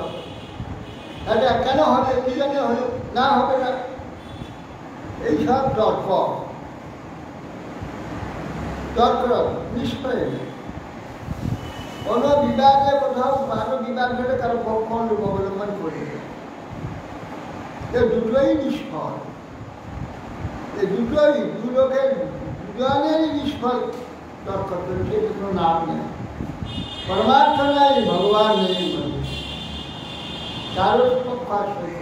এটা কেন হবে, কি জন্য হলো, না হবে না, এইসব তর্ক নিষ্ফল। কোনো বিবাদে কোথাও ভালো বিবাদ হলে কারো পক্ষ অবলম্বন করবে, এ দুটোই নিষ্ফল। এই দুটোই দু লোকের দুজনেরই নিষ্ফল তর্ক করছে, কোনো নাম নেই, পরমার্থ নেই, ভগবান নেই, কারোর পক্ষ আশ্রয় করবে।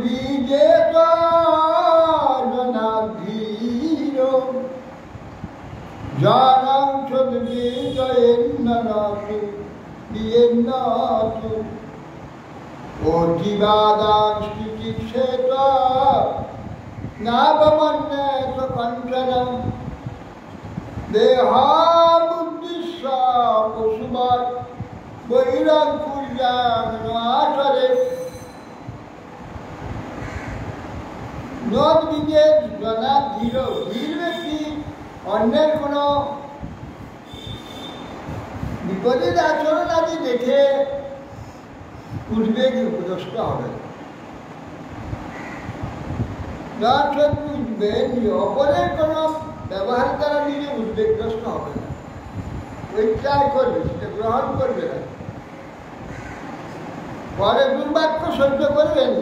বীজে জনাধীর জানাং চন্দ্রীজয়েন্নু অতিবাদাং স্থিতিক্ষেত নাবমন্যেত কঞ্চনম দেহাবুদ্ধিস্য পশুবৎ বৈরাগ্যুর্যাং নাচরে। নদবীজের জনাধীর, ধীর ব্যক্তি অন্যের কোনো বিপরীত আচরণ আদি দেখে উদ্বেগগ্রস্ত হবে, অপরের কোনো ব্যবহার দ্বারা নিজে উদ্বেগগ্রস্ত হবে না, পরিত্যাগ করবে, সেটা গ্রহণ করবে না, পরে দুর্বাক্য সহ্য করবেন।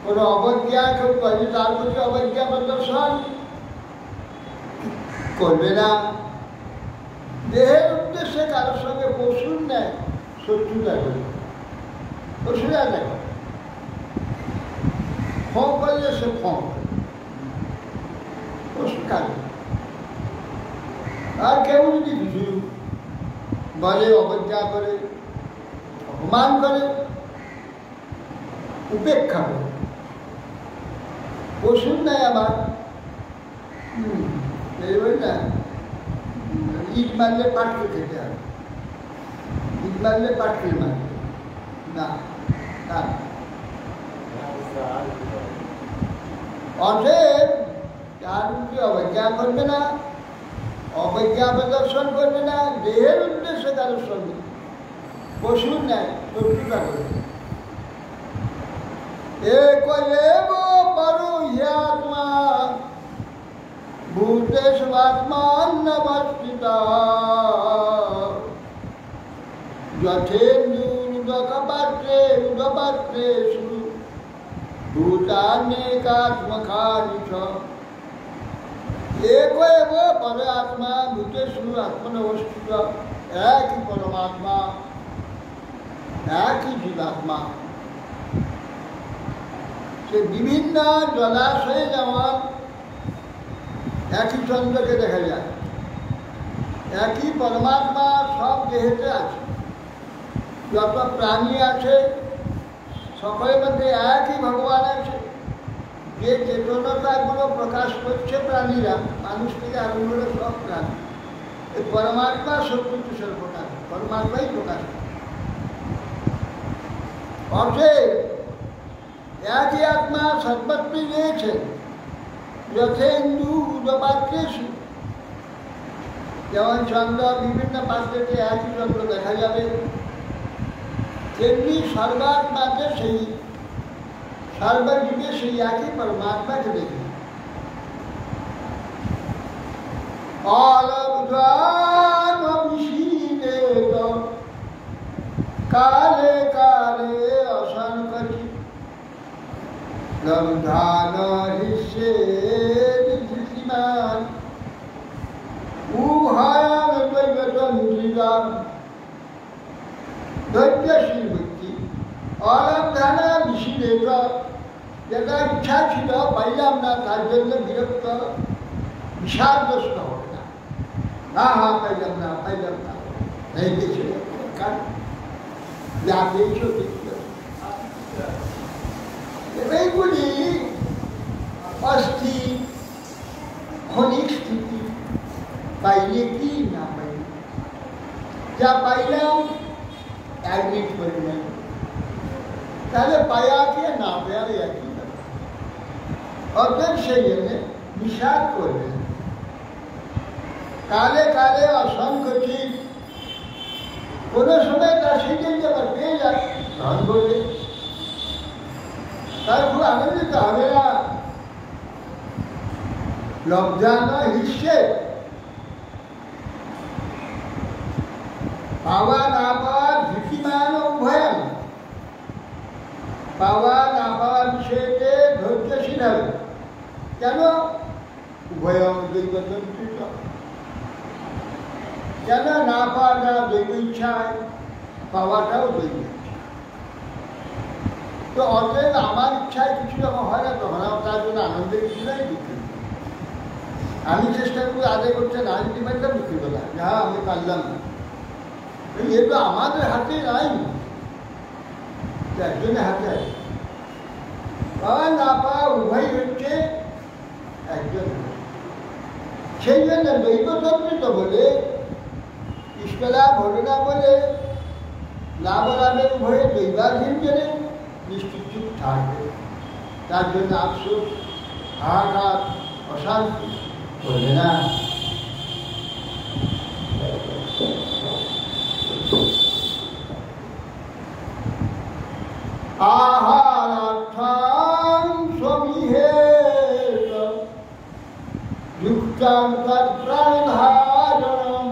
কোনো অবজ্ঞা কেউ করে তার প্রতি অবজ্ঞা প্রদর্শন করবে না। দেহের উদ্দেশ্য উদ্দেশ্যে কারোর সঙ্গে পশুর নেয় শত্রুতা করে, পশুরা নেয় ফোন করলে সে ফোন করে, পশু কাজে। আর কেউ যদি কিছু বলে, অবজ্ঞা করে, অপমান করে, উপেক্ষা করে, পশুর নেয় আবার না, ইট মারলে পাটকে খেতে হবে, ইট মারলে পাটকে মারবে না। অতএব তার উদ্দেশ্যে অবজ্ঞা করবে না, অবজ্ঞা প্রদর্শন করবে না, দেহের উদ্দেশ্যে কারোর সঙ্গে পশুর নেয় শত্রুতা করবে। একৈব পরোহ্যাত্মা ভূতেষ্বাত্মান্নবস্থিতা যথেন্দুদকপাত্রেষু ভূতান্যেকাত্মকানি চ। একৈব পরমাত্মা ভূতেষু আত্মনবস্থিত, একই পরমাত্মা, একই জীবাত্মা। সে বিভিন্ন জলাশয়ে যেমন একই চন্দ্রকে দেখা যায়, একই পরমাত্মা সব দেহেতে আছে। যত প্রাণী আছে সকলের মধ্যে একই ভগবান আছে। যে চেতনতাগুলো প্রকাশ করছে প্রাণীরা, মানুষ থেকে আরম্ভ করে সব প্রাণী, এই পরমাত্মা সত্যিকার প্রকাশ, পরমাত্মাই প্রকাশ। অতএব একই আত্মা সর্বত্রই রয়েছেন। যথেন্দু উদপাত্রেষু, যেমন চন্দ্র বিভিন্ন পাত্রেতে একই চন্দ্র দেখা যাবে, তেমনি সর্বাত্মাতে সেই সর্বযুগে সেই একই পরমাত্মাকে দেখি। অলব্ধানবিষীদেব কালে কালে অসংকটি লব্ধান হিসেমান উভয়ান দৈবতন্ত্রীরাম। ধৈর্যশীল ব্যক্তি অলব্ধানা বিষীদেব, যেটা ইচ্ছা ছিল পাইলাম না তার জন্য বিরক্ত বিষাদগ্রস্ত হবে না। পাইলাম না, পাইলাম না, এই গেছিল যা পেয়েছ দেখতে। এইগুলি অস্থির ক্ষণিক স্থিতি, পাইলে কি না পাইলে, যা পাইলাম অ্যাডমিট করে নেন, তাহলে পায়াকে না পায়ারে একই ব্যাপার। অর্থাৎ সেই জন্যে বিষাদ করবে। কালে কালে অসংখ্য ঠিক, কোনো সময় তার সেই জন্য আবার পেয়ে যায়, ধন করবে, তার খুব আনন্দিত হবে না। লব্ধানা হিসে, পাওয়া না পাওয়ার ভীতিমান উভয়ান, পাওয়া না পাওয়ার বিষয়তে ধৈর্যশীল হবে। কেন? উভয়ং দৈবতন্ত্রিত, কেন না পাওয়াটা দৈব ইচ্ছায়, পাওয়াটাও দৈব ইচ্ছা। তো অতএব আমার ইচ্ছায় কিছু যখন হয় না, তখন তার জন্য আনন্দের কিছু নাই, দুঃখের। আমি চেষ্টা করি আদায় করতে না যদি পারতাম, দুঃখের কথা, যা আমি পারলাম না। এ তো আমাদের হাতে নাই, একজনের হাতে আছে। পাওয়া না পাওয়া উভয় হচ্ছে একজন। সেই জন্য দৈবতন্ত্রিত বলে, ইষ্টলাভ হল না বলে, লাভ লাভের উভয়ে দৈবাধীন জেনে নিশ্চিত চুপ থাকবে। তার জন্য আফসোস, হাহাকার, অশান্তি করবে না। আহারার্থাং সমীহেত যুক্তাং তৎপ্রাণধারণম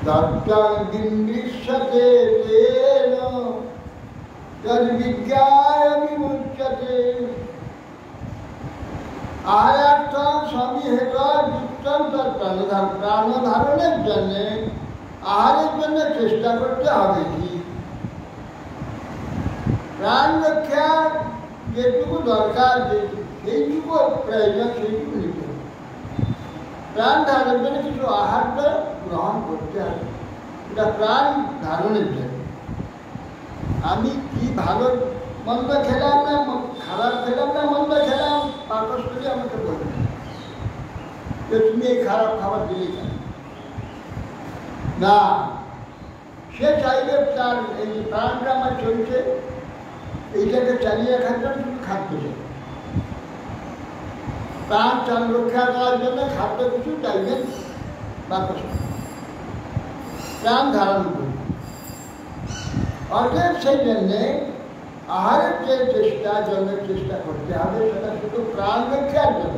দত্তাং বিমৃশ্যতে তেন তদ্বিজ্ঞায় বিমুচ্যতে। আহারার্থং স্বামী হেত যুক্তম তার প্রাণধারণের জন্যে আহারের জন্য চেষ্টা করতে হবে। কি প্রাণ রক্ষা যেটুকু দরকার, সেইটুকু প্রয়োজন সেইটুকু নিতে হবে। প্রাণ ধারণের জন্য কিছু আহারটা গ্রহণ করতে হবে, এটা প্রাণ ধারণের জন্য। আমি কি ভালো মন্দ খেলাম না খারাপ খেলাম না মন্দ খেলাম, পাকস্থলী আমাকে বলবে যে তুমি এই খারাপ খাবার দিলে কেন না। সে চাইবে তার এই প্রাণটা আমার চলছে, এইটাকে চালিয়ে রাখার জন্য শুধু খাদ্য চাই। প্রাণ চাল রক্ষা করার জন্য খাদ্য কিছু চাইবেন পাকস্থলী, প্রাণ ধারণ করবে। অতএব সেই জন্যে আহারের যে চেষ্টা করতে হবে, সেটা শুধু প্রাণ রক্ষার জন্য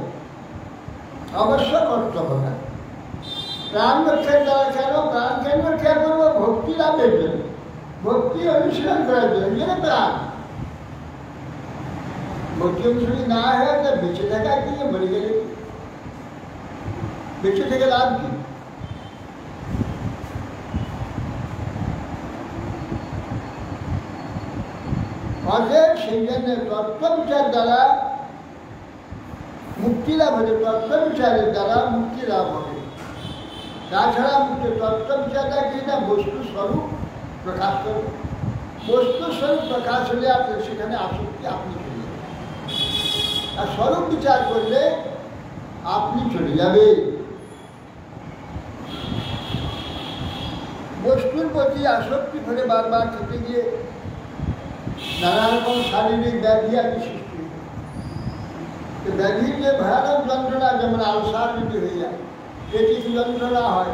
অবশ্য করতে হবে। প্রাণ রক্ষার দ্বারা কেন প্রাণ কেন রক্ষা করবো? ভক্তি লাভের জন্য, ভক্তি অনুশীলন করার জন্য। প্রাণ ভক্তি অনুশীলন না হয় তো বেঁচে থাকা কি, মরে গেলে বেঁচে থেকে লাভ কি? অতএব সেই জন্য তত্ত্ব বিচার দ্বারা মুক্তি লাভ হবে, তত্ত্ব বিচারের দ্বারা মুক্তি লাভ হবে। তাছাড়া তত্ত্ব বিচারটা কি না, বস্তু স্বরূপ প্রকাশ করবে। বস্তু স্বরূপ প্রকাশ হলে আপনার সেখানে আসক্তি আপনি চলে যাবে, আর স্বরূপ বিচার করলে আপনি চলে যাবে। বস্তুর প্রতি আসক্তি করে বারবার খেতে গিয়ে নানা রকম শারীরিক ব্যাধি আর কি সৃষ্টি হয়। ব্যাধির যে ভয়ানক যন্ত্রণা, যেমন আলসার যদি হয়ে যায়, পেটির যন্ত্রণা হয়,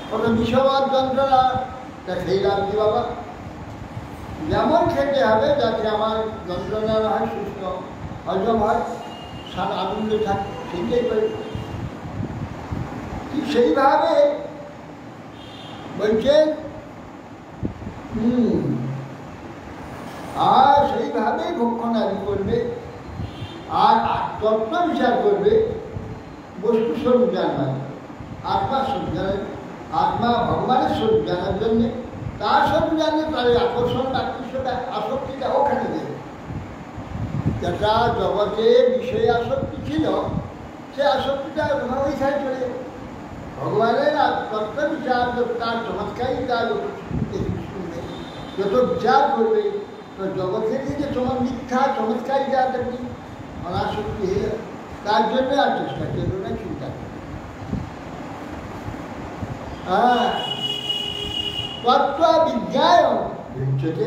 কোনো বিষবাদ যন্ত্রণা, তা সেই লাভ কি বাবা? যেমন খেতে হবে যাতে আমার যন্ত্রণা না হয়, সুস্থ হজম হয়, সারা আনন্দে থাকে, সেইটাই করে। ঠিক সেইভাবে বলছেন, আর সেইভাবেই ভক্ষণাদি করবে, আর তত্ত্ব বিচার করবে। বস্তু স্বরূপ জানার, আত্মা স্বরূপ জানার, আত্মা ভগবানের স্বরূপ জানার জন্যে, তার স্বরূপ জানলে তার আকর্ষণ আকৃষ্টতা আসক্তিটা ওখানে দেবে। যেটা জগতে বিষয়ে আসক্তি ছিল, সে আসক্তিটা ওইখানে চলে যাবে। ভগবানের তত্ত্ব বিচার তার চমৎকারই, তার শুনবে, যত বিচার করবে তো জগতের যে তোমার মিথ্যা চমৎকারী যা দেখি অনাসক্তি হয়ে যাবে। তার জন্য আর চেষ্টা করবে না, চিন্তা করবে। তত্ত্ববিজ্ঞায় বিচ্ছতে,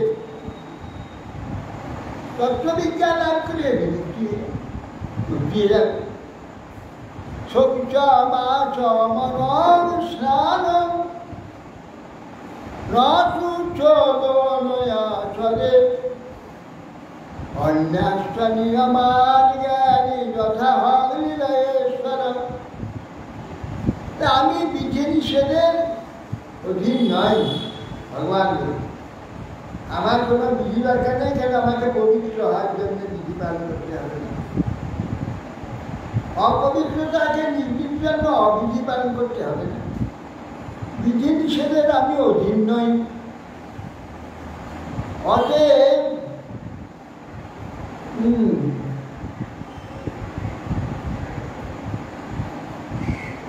তত্ত্ববিজ্ঞান লাভ করে বিমুক্তি হয়ে যাবে। শৌচ মাচ মনং স্নানম নাতু চোদনয়া চলে অন্যাস্ত নিয়মান জ্ঞানী যথা হরিলেশ্বর। আমি বিধি নিষেধের অধীন নয়। ভগবান আমার কোনো বিধি দরকার নেই, কেন আমাকে পবিত্র হওয়ার জন্য বিধি পালন করতে হবে না। অপবিত্রতাকে নির্বির জন্য অবিধি পালন করতে হবে না। বিধি নিষেধের আমি অধীন নই। অতএব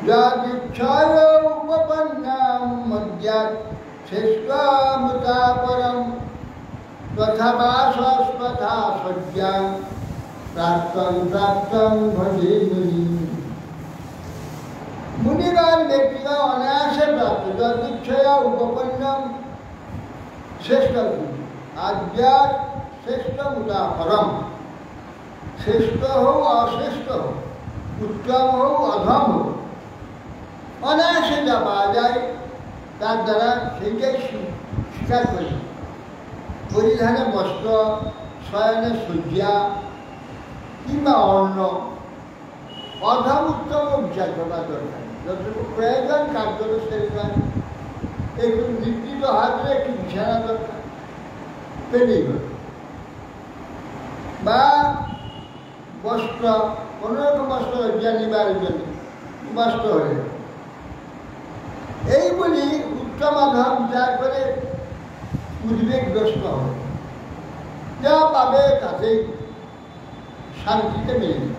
যদিচ্ছয় উপপন্নাম মদ্যাৎ শ্রেষ্ঠমুতাপরম তথা বাসস্তথা সজ্জাং প্রাপ্তং প্রাপ্তং ভজে মুনি। মুনিগণ ব্যক্তিগণ অনায়াসে প্রাপ্ত যদিচ্ছয়া উপপন্নম শ্রেষ্ঠ আধ্যাত্ম শ্রেষ্ঠ মুতাপরম। শ্রেষ্ঠ হোক অশ্রেষ্ঠ হোক, উত্তম হোক অধম হোক, অনায়াসে যা পাওয়া যায় তার দ্বারা সেইটাই স্বীকার করি। পরিধানে বস্ত্র, শয়নে শয্যা কিংবা অন্ন, অধম উত্তম বিচার করার দরকার। যতটুকু প্রয়োজন কার্যত সেটা একটু নির্দিষ্ট হাতে একটু বিছানা দরকার, পেলেই হল। বা বস্ত্র, কোনোরকম বস্ত্র লজ্জা নিবারের জন্য বস্ত্র হয়ে এই বলি উত্তমাধব যা করে উদ্বেগগ্রস্ত হবে, যা পাবে তাতেই শান্তিতে মেলে।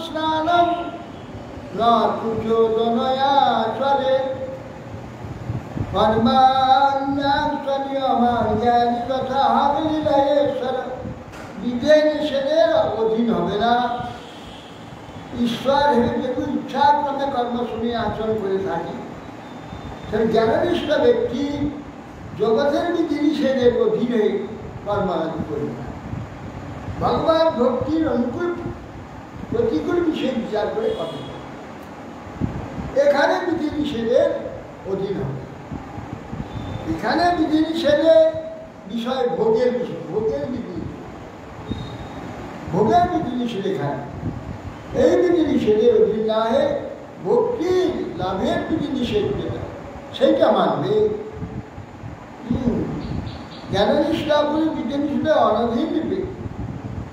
স্নানম না কুচোদনয়া চলে বিধে নিষেধের অধীন হবে না। ঈশ্বর হেরে যেগুলো ইচ্ছাক্রমে কর্মসূচি আচরণ করে থাকি, সেই জ্ঞাননিষ্ঠ ব্যক্তি জগতের বিধি নিষেধের অধীনে কর্মাদি করে না। ভগবান ভক্তির অনুকূল প্রতিকূল বিষয় বিচার করে কর্ম করে। এখানে বিধি নিষেধের অধীন হবে। এখানে বিধি নিষেধে বিষয় ভোগের বিষয়, ভোগের বিধি, ভোগের বিধি নিষেধ এখানে। এই বিধি নিষেধের অধীন না হয়ে ভক্তির লাভের বিধি নিষেধ যেটা সেইটা মানবে। জ্ঞাননিষ্ঠা বলে বিধি নিষেধে অনধীন দিবে,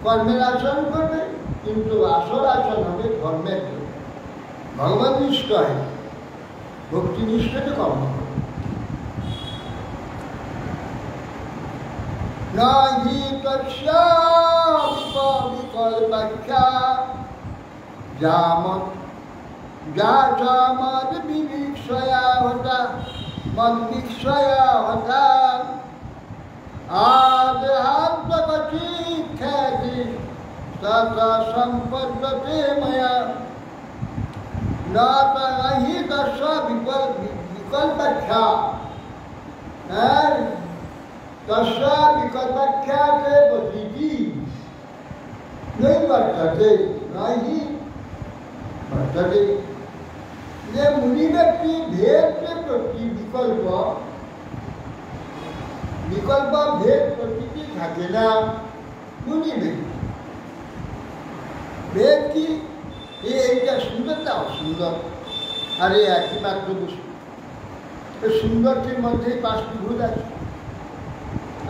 কর্মের আচরণ করবে, কিন্তু আসল আচরণ হবে ধর্মের জন্য। ভগবান নিষ্ঠ হয়, ভক্তি নিষ্ঠতে কর্ম করবে। নাহি তস্যা বিকল্পাখ্যা যামৎ যাচামদ বিবিক্ষয়া হতা মদ্বিক্ষয়া হতা আদেহাত্মকচি খ্যাতি তথা সম্পদ্যতে ময়া নাহি তস্যা বিকল্পাখ্যা। तस्या विकल्पाख्याते बदलीति नहीं वर्तते, नहीं वर्तते। ये मुनि व्यक्ति भेद के प्रति विकल्प भेद प्रतीति থাকে না। मुनि व्यक्ति भेद की এইটা সুন্দরটা অসুন্দর, আরে একই মাত্র বস্তু। সুন্দরটির মধ্যেই 5টি ভূত আছে,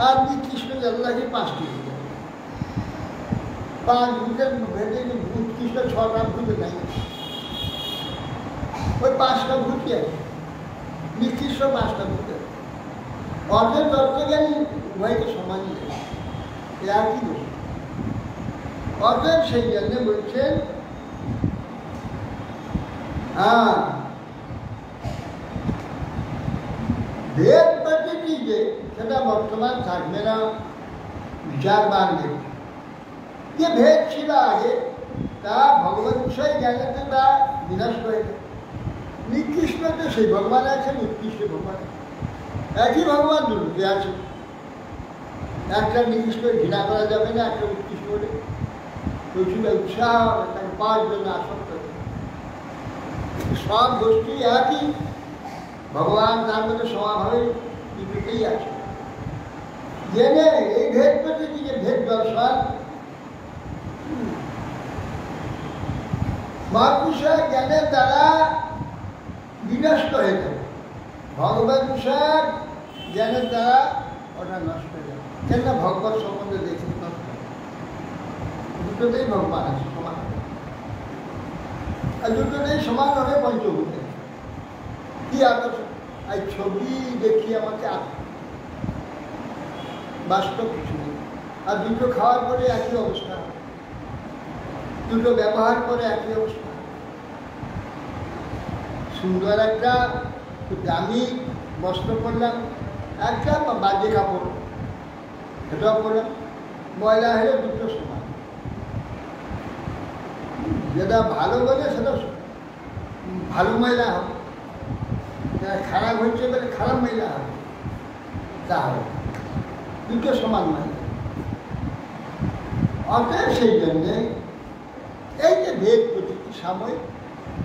আর নিকৃষ্ট আল্লাহকে 5টি ভূত। 5 ভূতের ভেদে উৎকৃষ্ট 6টা ভূতে নাই, ওই 5টা ভূতই আছে, নিকৃষ্ট 5টা ভূতে। অর্ধেক তত্ত্বজ্ঞানী উভয়কে সমানই দেয়, একই দোষ। অর্ধেক সেই জন্য বলছেন ভেদ প্রতীতি যে সেটা বর্তমান থাকবে না, বিচার বাড়বে। যে ভেদ ছিল আগে তা ভগবান বিষয় জ্ঞানেতে তা বিনাশ করে দেয়। নিকৃষ্টতে সেই ভগবান আছেন, উৎকৃষ্ট ভগবান একই ভগবান দুর্গে আছে। একটা নিকৃষ্ট ঘৃণা করা যাবে না, একটা উৎকৃষ্ট করে প্রচুর উৎসাহ তাকে পাওয়ার জন্য আসক্ত। সব গোষ্ঠী একই, ভগবান তার মধ্যে সমাভাবে দুটোতেই আছে। জেনে এই ভেদ প্রতীতি যে ভেদ দর্শন মত বিষয় জ্ঞানের দ্বারা বিনষ্ট হয়ে যাবে, ভগবান বিষয় জ্ঞানের দ্বারা ওটা নষ্ট হয়ে যাবে। কেন ভগবত সম্বন্ধে দেখে নষ্ট, দুটোতেই ভগবান আছে সমান, আর দুটোতেই সমান হবে পঞ্চভূতে। কি আকর্ষণ, এই ছবি দেখি আমাকে বাস্তব কিছু নেই। আর দুটো খাওয়ার পরে একই অবস্থা, দুটো ব্যবহার করে একই অবস্থা। সুন্দর একটা দামি বস্ত্র পরলাম, একটা বাজে কাপড় সেটাও পরলাম, ময়লা হলে দুটো সমান। যেটা ভালো বলে সেটা ভালো ময়লা হবে, খারাপ হচ্ছে বলে খারাপ মহিলা হবে, তা হবে দুটো সমান মহিলা। অতএব সেই জন্যে এই যে ভেদ প্রতীতি সাময়িক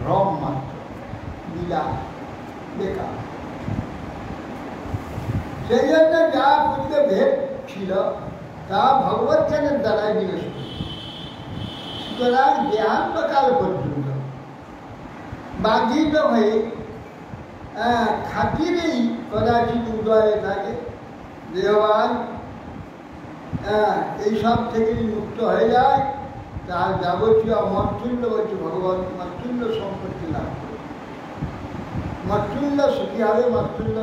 ভ্রম মাত্র, লীলা বেকার। সেই জন্য যা পূর্বে ভেদ ছিল তা ভগবত জ্ঞানের দ্বারাই বিনষ্ট। সুতরাং দেহান্তকাল পর্যন্ত বাধিত হয়ে খাতিরেই কদাচিৎ উদয়ে থাকে। দেহবান এইসব থেকে মুক্ত হয়ে যায়, তার যাবতীয় মর্তুল্য বলছে ভগবান মর্তুল্য সম্পত্তি লাভ করে। মর্তুল্য সুখী হবে, মর্তুল্য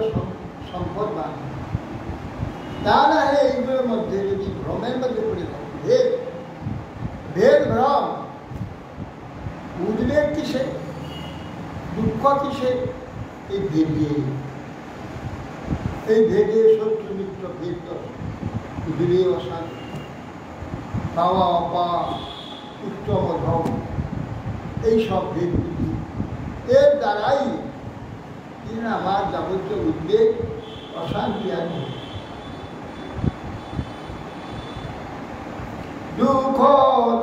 সম্পদ লাভ হবে। তা না হলে এইগুলোর মধ্যে যদি ভ্রমের মধ্যে পড়ে থাকে, ভেদ ভ্রম, উদ্বেগ কিসে, দুঃখ কিসে, এই ভেদে শত্রু মিত্র ভেদ, উদ্বে অশান্তি, পাওয়া অপাওয়া, উত্তম অধম, এইসব ভেদ এর দ্বারাই আমার যাবতীয় উদ্বেগ অশান্তি আছে। দুঃখ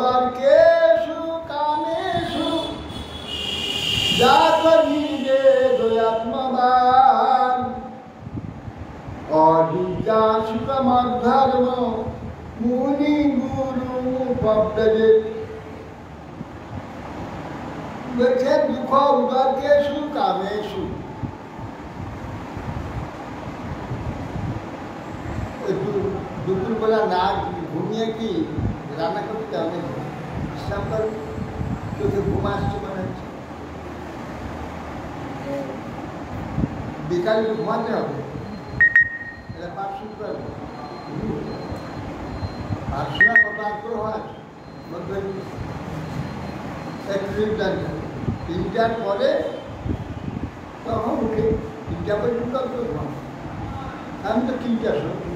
তর্কেষু কামেষু জাত নির্বেদয়াত্মবান অজিজ্ঞাসুকমধর্ম মুনি গুরু পব্রজেৎ। বলছে দুঃখ তর্কেষু কামেষু, দুপুরবেলা না ঘুমিয়ে কি রান্না করতে হবে, বিশ্রাম করবে, চোখে ঘুম আসছে মনে হচ্ছে, বিকালে ঘুমাতে হবে, এটা পাঠ শুনতে হবে। পড়াশোনা কত আগ্রহ আছে, তিনটার পরে তখন উঠে 3টা পর্যন্ত ঘুমাবো। আমি তো 3টার সময়,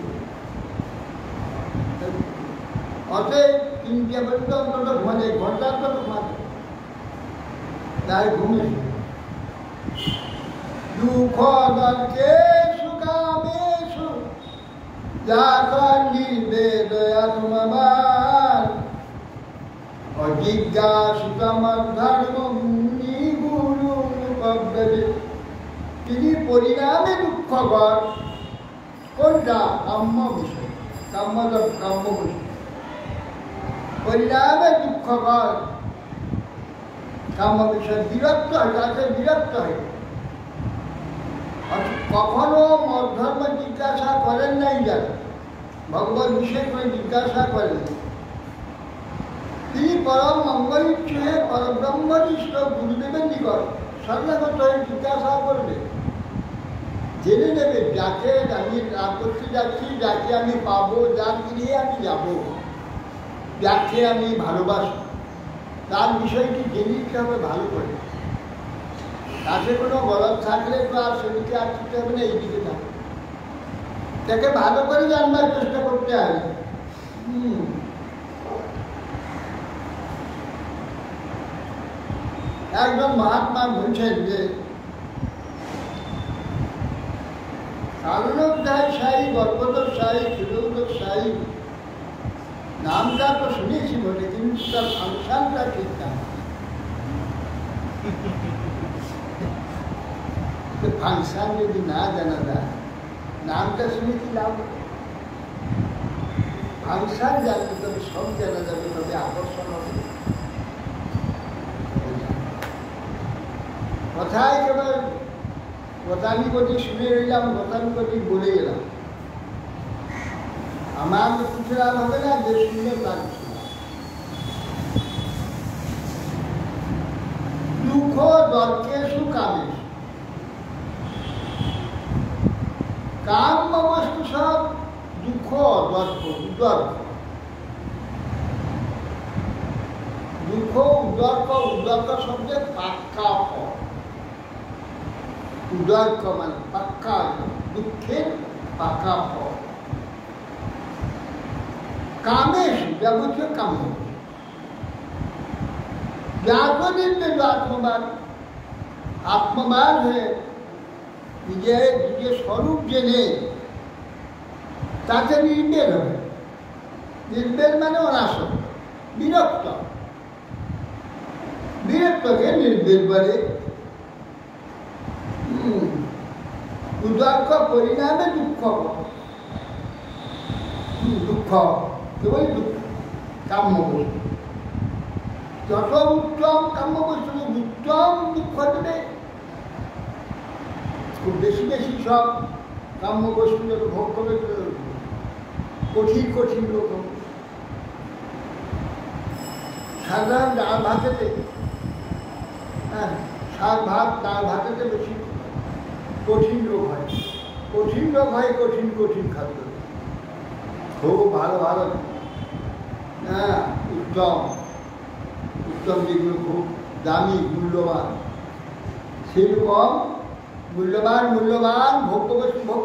অতএব 3টা পর্যন্ত অন্তত ঘুমাতে, ঘন্টা অন্তত ঘুমাতে, তাই ঘুমিয়ে দুঃখ তর্কেষু কামেষু জাত নির্বেদয়াত্মবান অজিজ্ঞাসুকমধর্ম মুনি গুরু পব্রজেৎ। তিনি পরিণামে দুঃখকর, কোনটা? কাম্য বিষয়, কাম্য বিষয়, পরিণামে দুঃখকর কাম্য বিষয়, বিরক্ত হয়, তাতে বিরক্ত হয়। কখনো মধ্যর্ম জিজ্ঞাসা করেন নাই, যারা ভগবত বিষয় করে জিজ্ঞাসা করেন, তিনি পরম মঙ্গলিচ্ছ হয়ে পরব্রহ্মনিষ্ঠ গুরুদেবের নিকট শরণাগত হয়ে জিজ্ঞাসা করবে, জেনে নেবে যাকে আমি লাভ করতে যাচ্ছি, যাকে আমি পাবো, যার ফিরিয়ে আমি যাব, যাকে আমি ভালোবাসি, তার বিষয়টি জেনে নিতে হবে ভালো করে। তাতে কোনো গলদ থাকলে তো আর সেদিকে আর ছুটতে হবে না, এইদিকে থাকবে, তাকে ভালো করে জানবার চেষ্টা করতে হবে। একজন মহাত্মা বলছেন যে কারণোদ্ধার সাহি, গর্ভোদর সাহি, ক্ষীরোদর সাহি, নামটা তো শুনেছি বলে, কিন্তু তার ফাংশনটা ঠিক না। ফাংশন যদি না জানা যায়, নামটা শুনে কি লাভ? ফাংশন জানতে তবে সব জানা যাবে, তবে আকর্ষণ হবে। কথায় কেবল গতানুগতিক শুনে রইলাম, গতানুগতিক বলে গেলাম, আমার কিছু লাভ হবে না, যে শুনলে তার কিছু লাভ। দুঃখ তর্কেষু কামেষু, কাম্য বস্তু সব দুঃখ, উদর্ক, দুঃখ উদর্ক, উদর্ক শব্দের পাক্কা ফল, উদর্ক মানে পাক্কা, দুঃখের পাক্কা ফল। কামেষু যাবতীয় কাম্য, জাত নির্বেদ আত্মবান, আত্মবান হয়ে নিজের স্বরূপ জেনে তাতে নির্বেদ হবে। নির্বেদ মানে অনাসক্ত, বিরক্ত, বিরক্তকে নির্বেদ বলে। উদর্ক পরিণামে দুঃখ, দুঃখ কেবল দুঃখ, কাম্য বস্তু যত উত্তম কাম্য বস্তু, উত্তম দুঃখ দেবে। খুব বেশি বেশি সব কাম্য বস্তু যত ভোগ করবে কঠিন কঠিন রোগ হবে। সাধারণ ডাল ভাতেতে, হ্যাঁ, শাক ভাত ডাল ভাতেতে বেশি কঠিন রোগ হয়। কঠিন রোগ হয় কঠিন কঠিন খাদ্য, খুব ভালো ভালো, হ্যাঁ, উত্তম উত্তম যেগুলো খুব দামি মূল্যবান, সেরকম মূল্যবান মূল্যবান ভোগ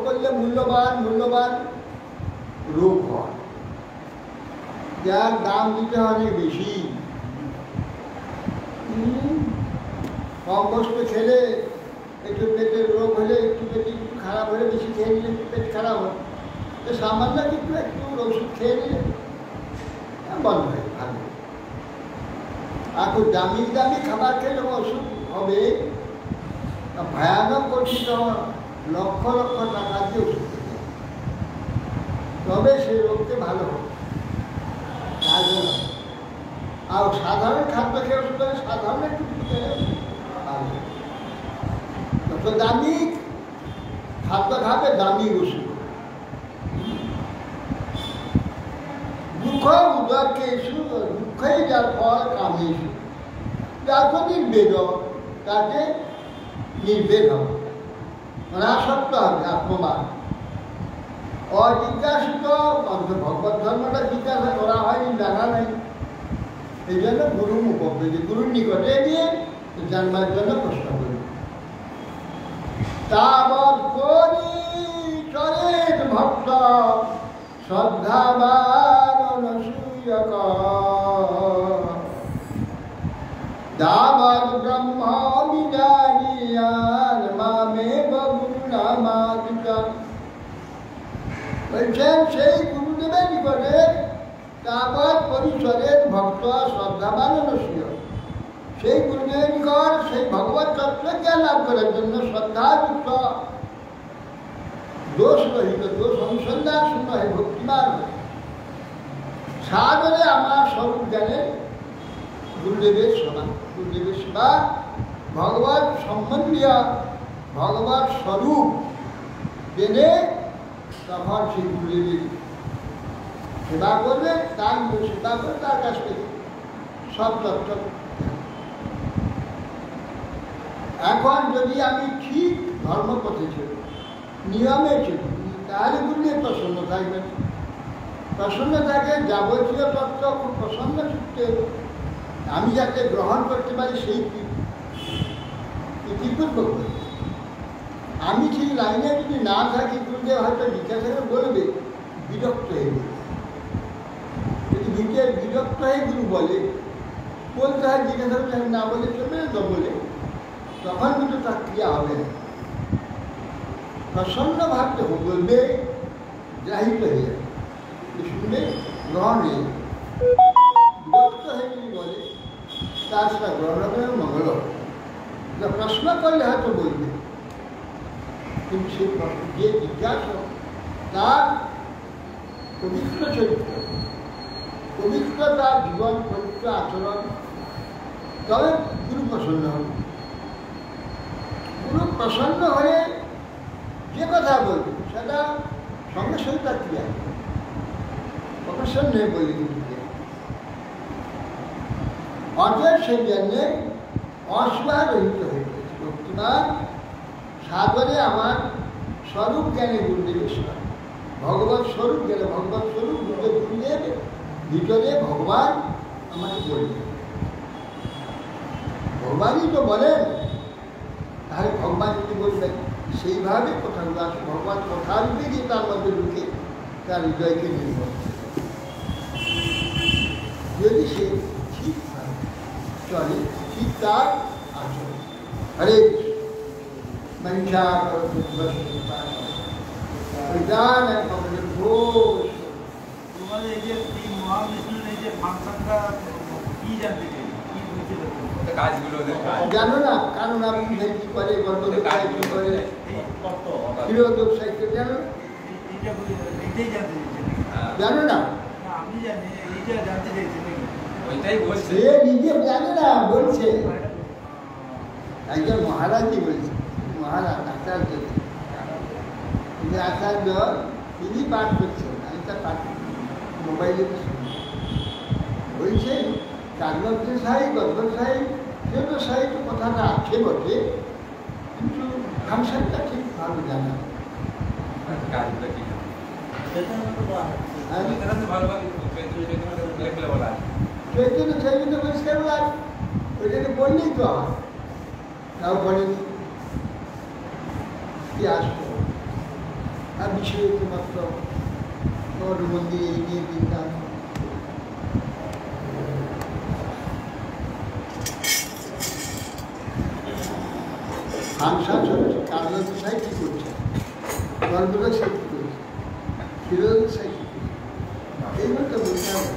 করলে মূল্যবান মূল্যবান রোগ হয়, যার দাম দিতে অনেক বেশি। কম বস্তু খেলে একটু পেটের রোগ হলে, একটু পেট একটু খারাপ হলে, বেশি খেয়ে নিলে একটু পেট খারাপ হয়, তো সামান্য কিন্তু একটু ওষুধ খেয়ে নিলে বন্ধ হয়ে ভালো। আর খুব দামি দামি খাবার খেলে ওষুধ হবে, ভয়ানক কঠিন লক্ষ লক্ষ টাকা দিয়ে ওষুধ খেতে, তবে সেই রোগকে ভালো হবে। আর সাধারণ খাদ্য খেয়ে ওষুধ করে, সাধারণ একটু ভালো। যত দামি খাদ্য খাবে দামি ওষুধ। দুঃখ উদরকে এসু, দুঃখই যার ফল কামে এসু, যার নির্বেদ তাকে নির্বেদ হবে, আসক্ত হবে, আত্মবাদ। অজিজ্ঞাসিত ভগবত ধর্মটা জিজ্ঞাসা করা হয়নি, জানা নেই, এই জন্য গুরু মুখে গুরুর নিকটে গিয়ে জানবার জন্য প্রশ্ন করি। তাবৎ পরিচরেত ভক্ত শ্রদ্ধাবান অনসূয়ক, যাবৎ ব্রহ্ম বিজানীয়ান মামেব গুরুনামাদিকা। বলছেন সেই গুরুদেবের নিকটে তাবৎ পরিচরেত ভক্ত শ্রদ্ধাবান অনসূয়, সেই গুরুদেবের নিকট সেই ভগবত তত্ত্ব জ্ঞান লাভ করার জন্য শ্রদ্ধাযুক্ত, দোষ রহিত, দোষ অনুসন্ধান শূন্য হয়ে ভক্তিমান হয়ে সাদরে আমার স্বরূপ জ্ঞানের গুরুদেবের সেবা, গুরুদেবের সেবা ভগবত সম্বন্ধীয় ভগবত স্বরূপ জেনে তখন সেই গুরুদেবের সেবা করবে, তার সেবা করে তার কাছ থেকে সব তত্ত্ব। এখন যদি আমি ঠিক ধর্মপথে ছিল, নিয়মে ছিল, তাহলে গুরুদেব প্রসন্ন থাকবেন। প্রসন্ন থাকে যাবতীয় তত্ত্ব খুব প্রসন্ন চিত্তে আমি যাতে গ্রহণ করতে পারি, সেই কৃতিত্ব করবে। আমি ঠিক লাইনে যদি না থাকি, গুরুদেব হয়তো জিজ্ঞাসা বলবে, বিরক্ত হয়ে যাবে। যদি বিরক্ত হয়ে গুরু বলে, বলতে হয় জিজ্ঞাসা না বলে চলবে তো বলে, তখন কিন্তু তার ক্রিয়া হবে না। প্রসন্ন ভাবতে বলবে, গ্রাহিত হয়ে যাবে, শুনবে, গ্রহণ হয়ে যাবে। বিরক্ত হয়ে যদি বলে, তার সেটা গ্রহণ হবে না, মঙ্গল হবে। প্রশ্ন করলে হয়তো বলবে, কিন্তু সেই প্রশ্ন যে জিজ্ঞাসা তার পবিত্র চরিত্র, পবিত্র তার জীবন, পবিত্র আচরণ, তবে গুরু প্রসন্ন হবে। গুরু প্রসন্ন হয়ে যে কথা বলবে সেটা সঙ্গে সঙ্গে তার ক্রিয়া, প্রসন্ন হয়ে বলবে কিন্তু অর্থের সেই জন্যে অসুবিধা রহিত হয়ে গেছে। ভক্তিমান সাগরে আমার স্বরূপ জ্ঞানে গুরুদেবের সেবা, ভগবত স্বরূপ জ্ঞানে, ভগবত স্বরূপ গুরুদেব ভিতরে ভগবান আমাকে বলবে। ভগবানই তো বলেন, তাহলে ভগবান যদি বলবেন সেইভাবে কথাগুলো আসে, ভগবান কথা রূপে গিয়ে তার মধ্যে ঢুকে তার হৃদয়কে নির্ভর, যদি সে ঠিক চলে, ঠিক তার আচরণ। হরে মহিষা তোমাদের এই যে মহাবিষ্ণুর এই যে ফাংশনটা কি জানতে চাই, কি বুঝতে জানো না? কারণ আপনি কি করে, গর্ভদোষ সাহিত্য করে, ক্ষীরোদোষ সাহিত্য জানো, জানো না? আমি জানি, এইটা জানতে চাইছি নাকি? ওইটাই বলছে, সে নিজে জানে না, বলছে একজন মহারাজই বলছে, মহারাজ আচার্য, আচার্য তিনি পাঠ করছেন, আমি মোবাইলে বলছে কাগজে সাই গল্প সাই সেটা সাহিত্য কথাটা আছে বটে, কিন্তু ফাংশনটা ঠিক ভালো জানা চৈতন্য চৈতন্য পরিষ্কার বলার ওইটাকে বললেই তো হয়, তাও বলেনি কি আসতো আর বিষয়ে মাত্র মন্দিরে এগিয়ে দিতাম। ফাংশন চলছে, কাজল সাই কি করছে, গল্পটা সে কি করছে, ফিরোজ সাই কি করছে, এইগুলো বলতে হবে।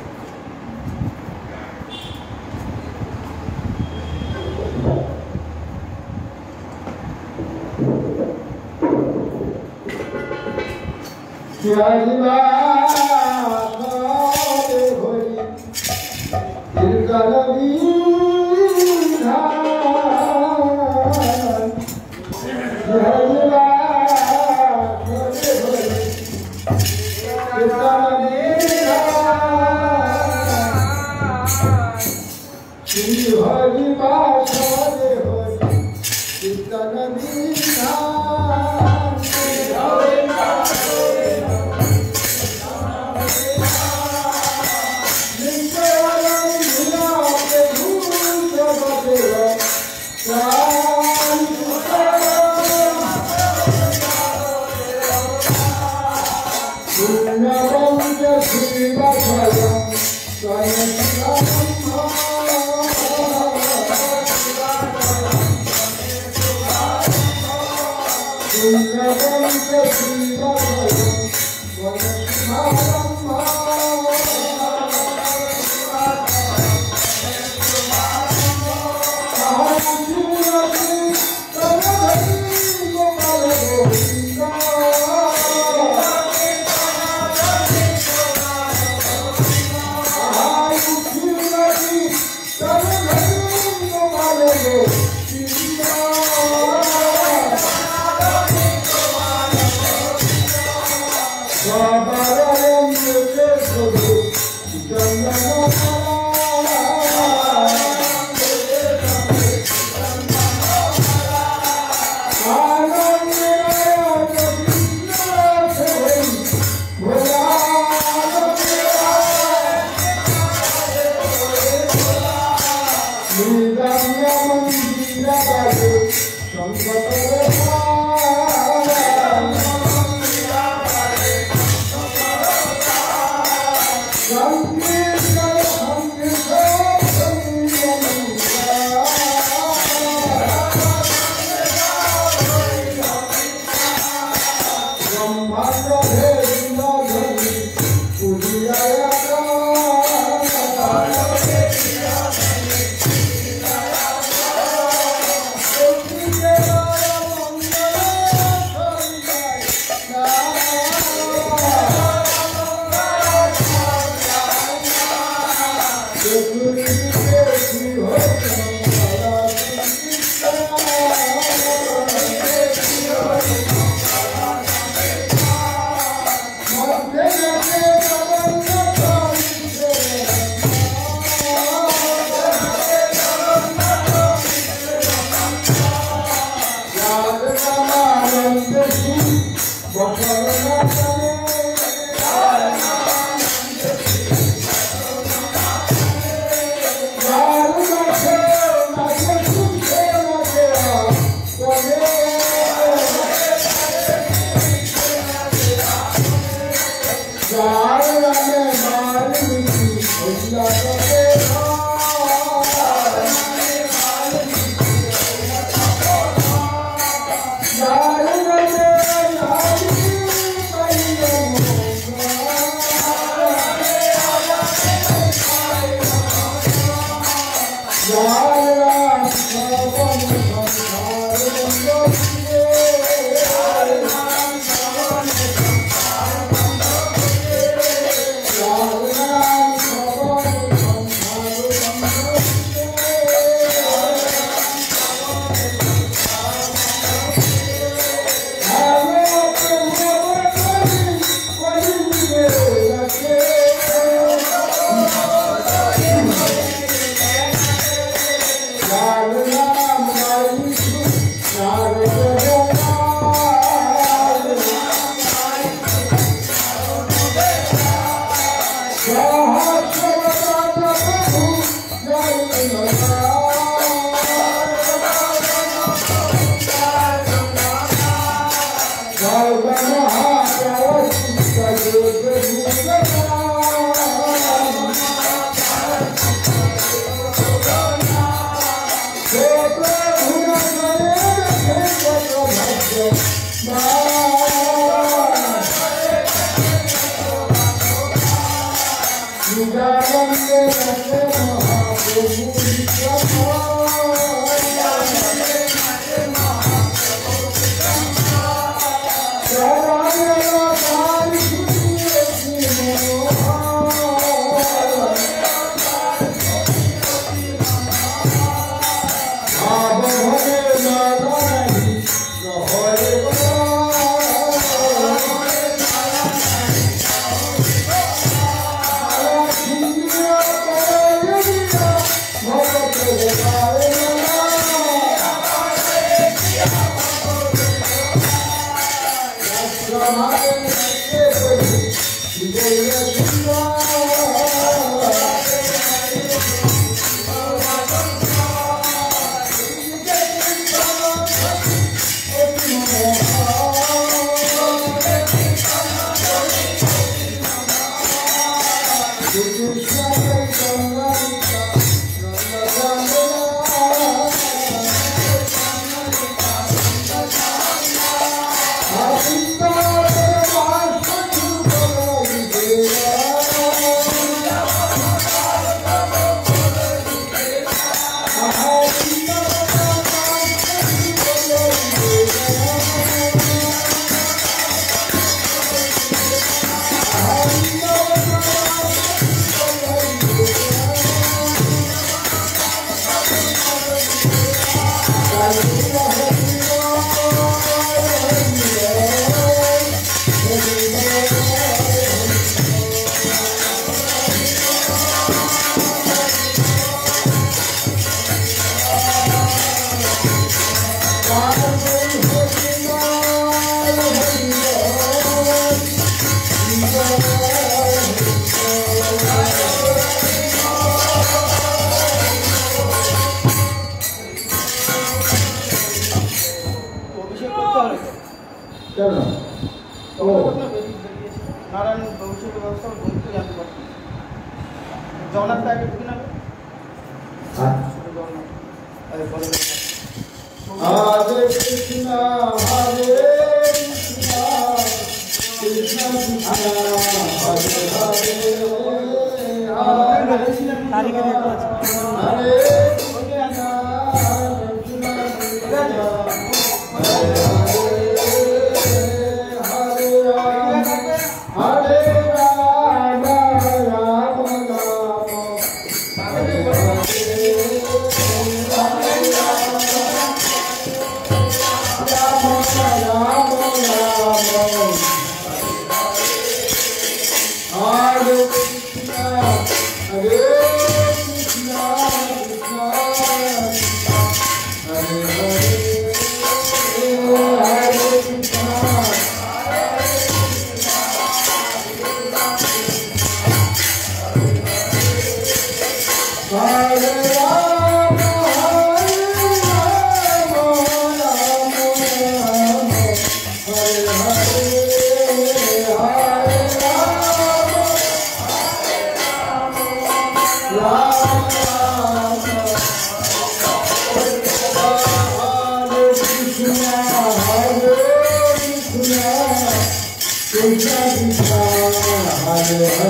Hare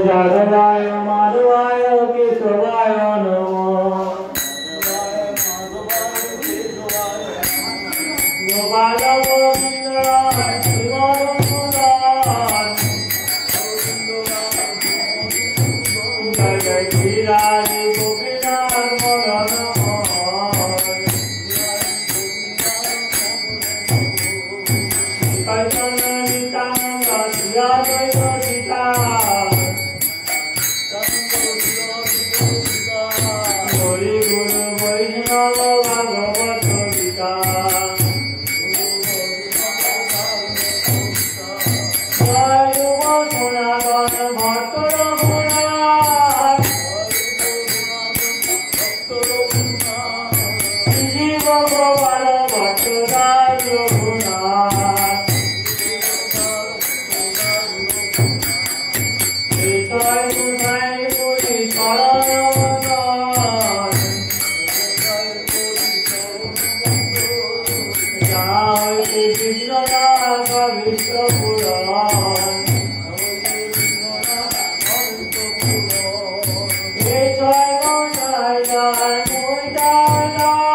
যাদবায় মাধবায় কেশবায় নমঃ গোপাল গোবিন্দ শিবরঘুনাথ জয় জয় শ্রীরাধে গোপীনাথ মদন কৈতন্য নিত্যানন্দ শ্রী অদ্বৈত সীতা হরি গুরু বৈষ্ণব ভাগবত গীতা জয় যুগ সনাতন ভট্ট রঘুনাথ জীব গোপাল ভট্ট দাস রঘুনাথ জয় সুধাই পুরী শরণ হইতে বিঘ্ননাশ বিশ্বপুরাণ হে জয় গণায় জয় মুদাদাস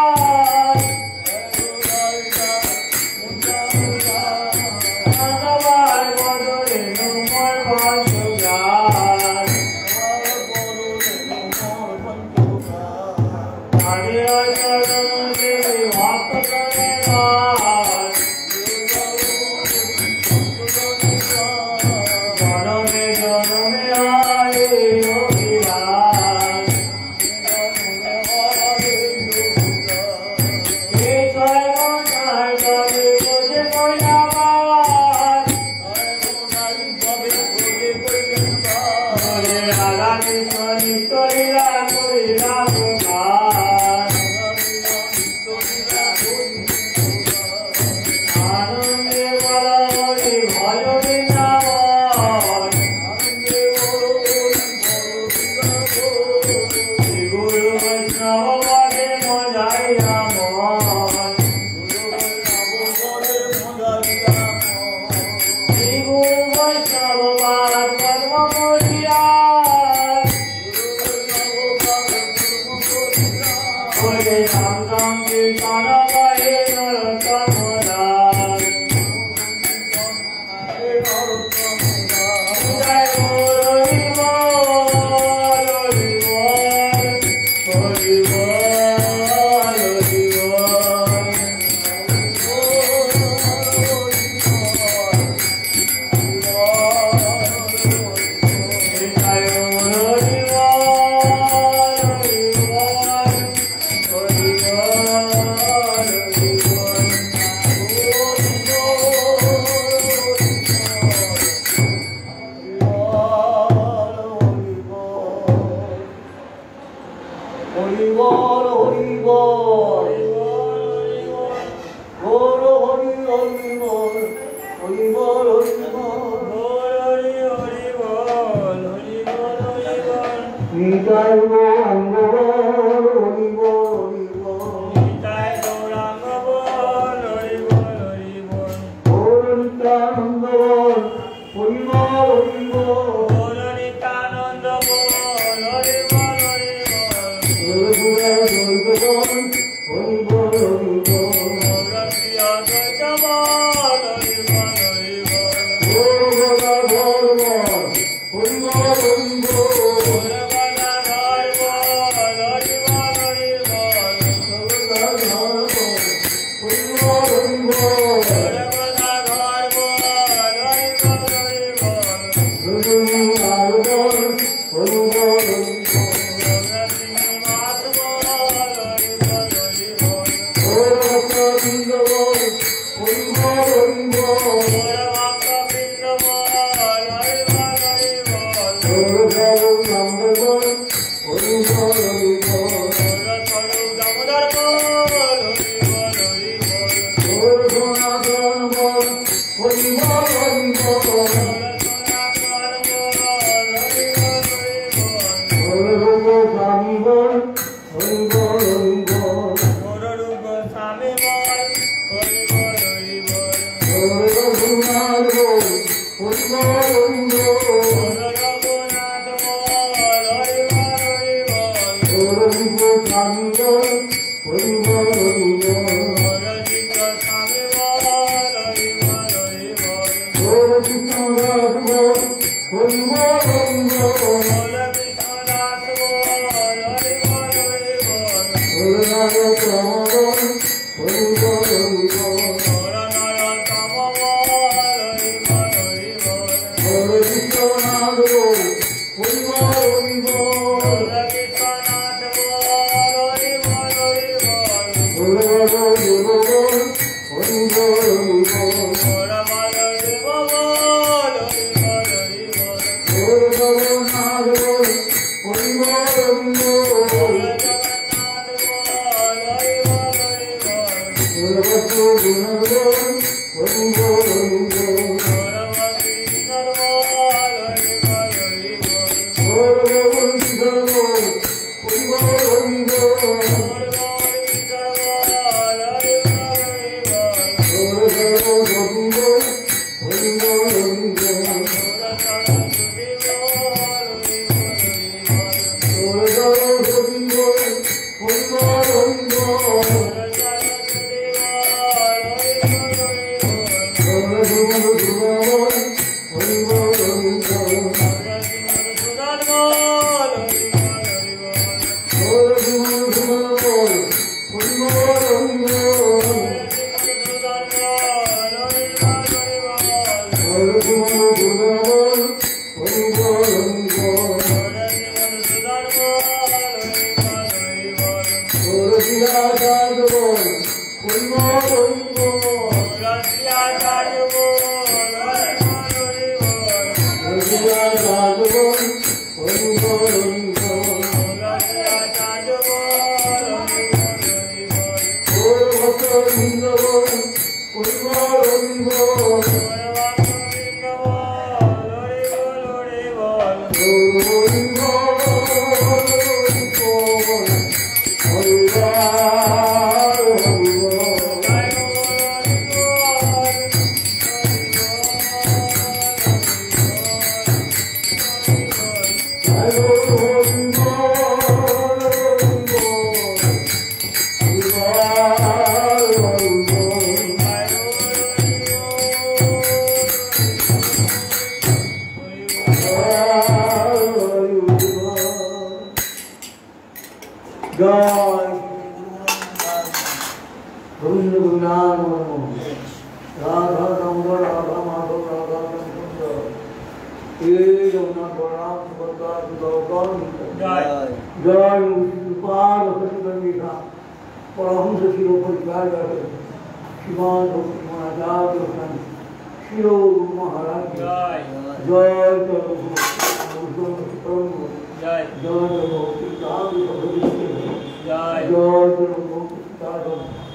মাধবায় বদলে নুমর পঞ্চগাস নারীয় চরণ দেবী ভক্ত করে দাস জনমে জনমে হরে অভিলাষ হে জয় গণায় তবে বোঝে কৈলাবাস বলে রাধা কৃষ্ণ নিত্য লীলা করিলা প্রকাশ আনন্দে বল হরি ভজ বৃন্দাবন শ্রী গুরু বৈষ্ণব পদে মজাইয়া মন শ্রী গুরু বৈষ্ণব পাদ পদ্ম করিয়াস বলে রাম রাম কীর্তন গায়ে নরোত্তম দাস জয় হরি বল হরি বল হরি বল হরি বল জয় হরি বল হরি বল হরি বল হরি বল হরি বল হরি বল গৌর হরি হরি বল হরি বল হরি বল নিতাই গৌরাঙ্গ বল হরি বল গৌর নিত্যানন্দ বল হরি বল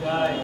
Jai.